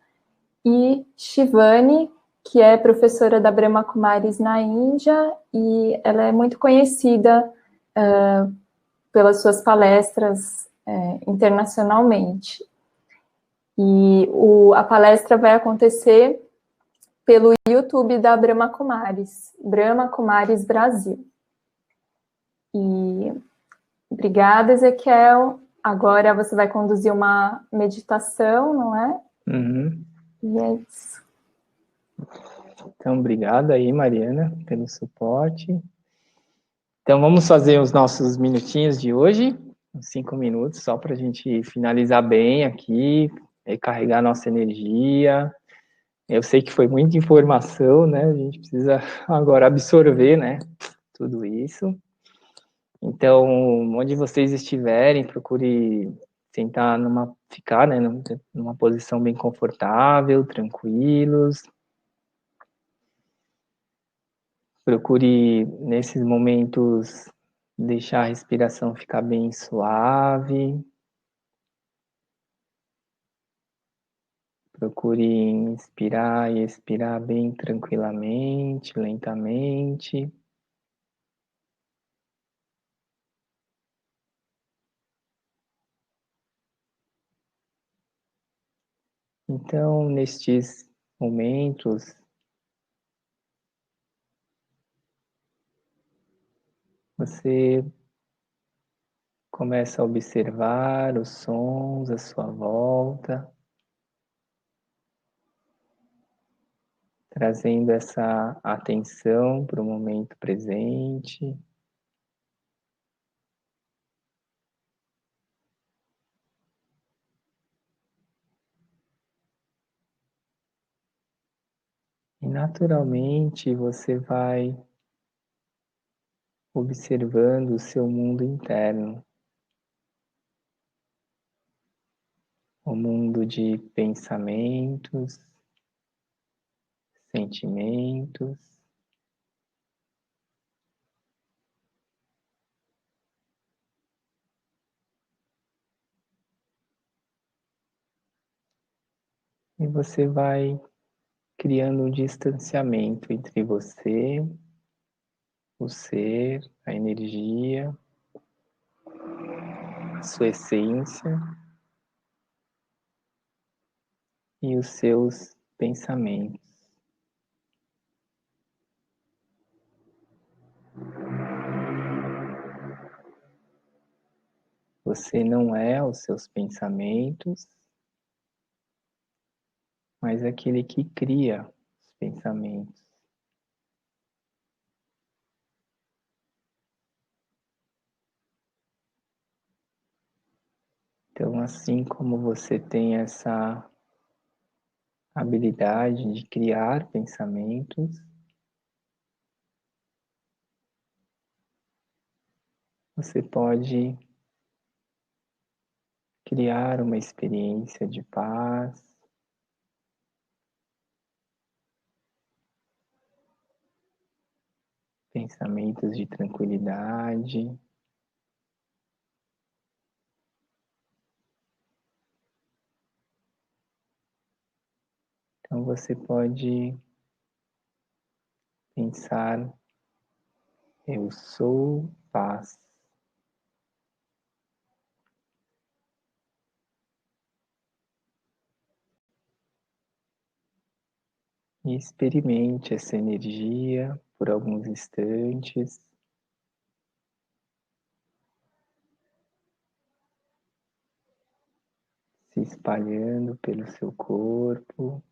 e Shivani, que é professora da Brahma Kumaris na Índia, e ela é muito conhecida pelas suas palestras internacionalmente. E a palestra vai acontecer pelo YouTube da Brahma Kumaris Brasil. E obrigada, Ezequiel. Agora você vai conduzir uma meditação, não é? Uhum. E é isso. Então, obrigado aí, Mariana, pelo suporte. Então, vamos fazer os nossos minutinhos de hoje, uns 5 minutos, só para a gente finalizar bem aqui, recarregar nossa energia. Eu sei que foi muita informação, né? A gente precisa agora absorver, né? Tudo isso. Então, onde vocês estiverem, procure ficar, né? Numa posição bem confortável, tranquilos. Procure, nesses momentos, deixar a respiração ficar bem suave. Procure inspirar e expirar bem tranquilamente, lentamente. Então, nestes momentos, você começa a observar os sons à sua volta, trazendo essa atenção para o momento presente. E naturalmente você vai observando o seu mundo interno, o mundo de pensamentos, sentimentos, E você vai criando um distanciamento entre você, o ser, a energia, a sua essência e os seus pensamentos. Você não é os seus pensamentos, mas aquele que cria os pensamentos. Então, assim como você tem essa habilidade de criar pensamentos, você pode criar uma experiência de paz, pensamentos de tranquilidade. Então você pode pensar: eu sou paz. E experimente essa energia por alguns instantes. Se espalhando pelo seu corpo,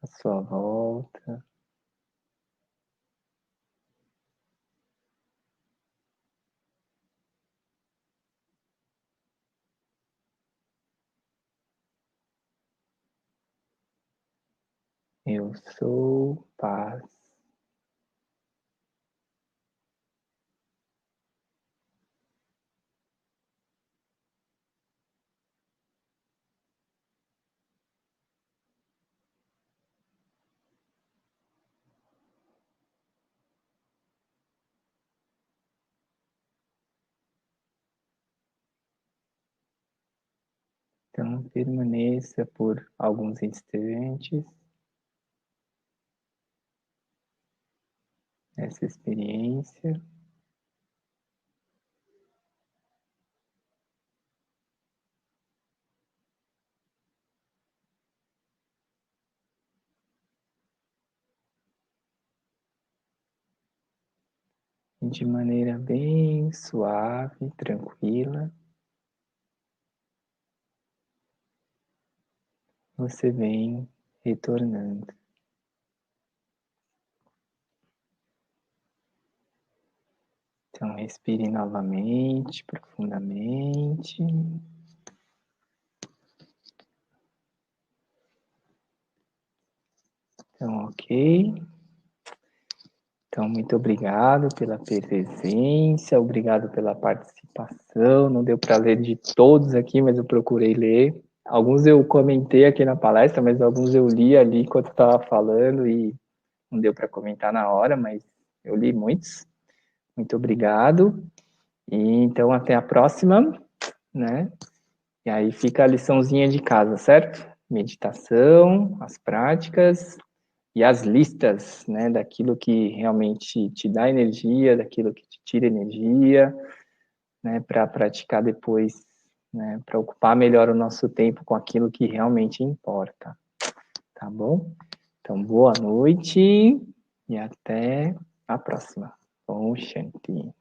à sua volta. Eu sou paz. Então permaneça por alguns instantes nessa experiência. E de maneira bem suave, tranquila, você vem retornando. Então, respire novamente, profundamente. Então, ok. Então, muito obrigado pela presença, obrigado pela participação. Não deu para ler de todos aqui, mas eu procurei ler. Alguns eu comentei aqui na palestra, mas alguns eu li ali enquanto estava falando e não deu para comentar na hora, mas eu li muitos. Muito obrigado. E então, até a próxima, né? E aí fica a liçãozinha de casa, certo? Meditação, as práticas e as listas, né, daquilo que realmente te dá energia, daquilo que te tira energia, né, para praticar depois, né, para ocupar melhor o nosso tempo com aquilo que realmente importa, tá bom? Então, boa noite e até a próxima. Om Shanti.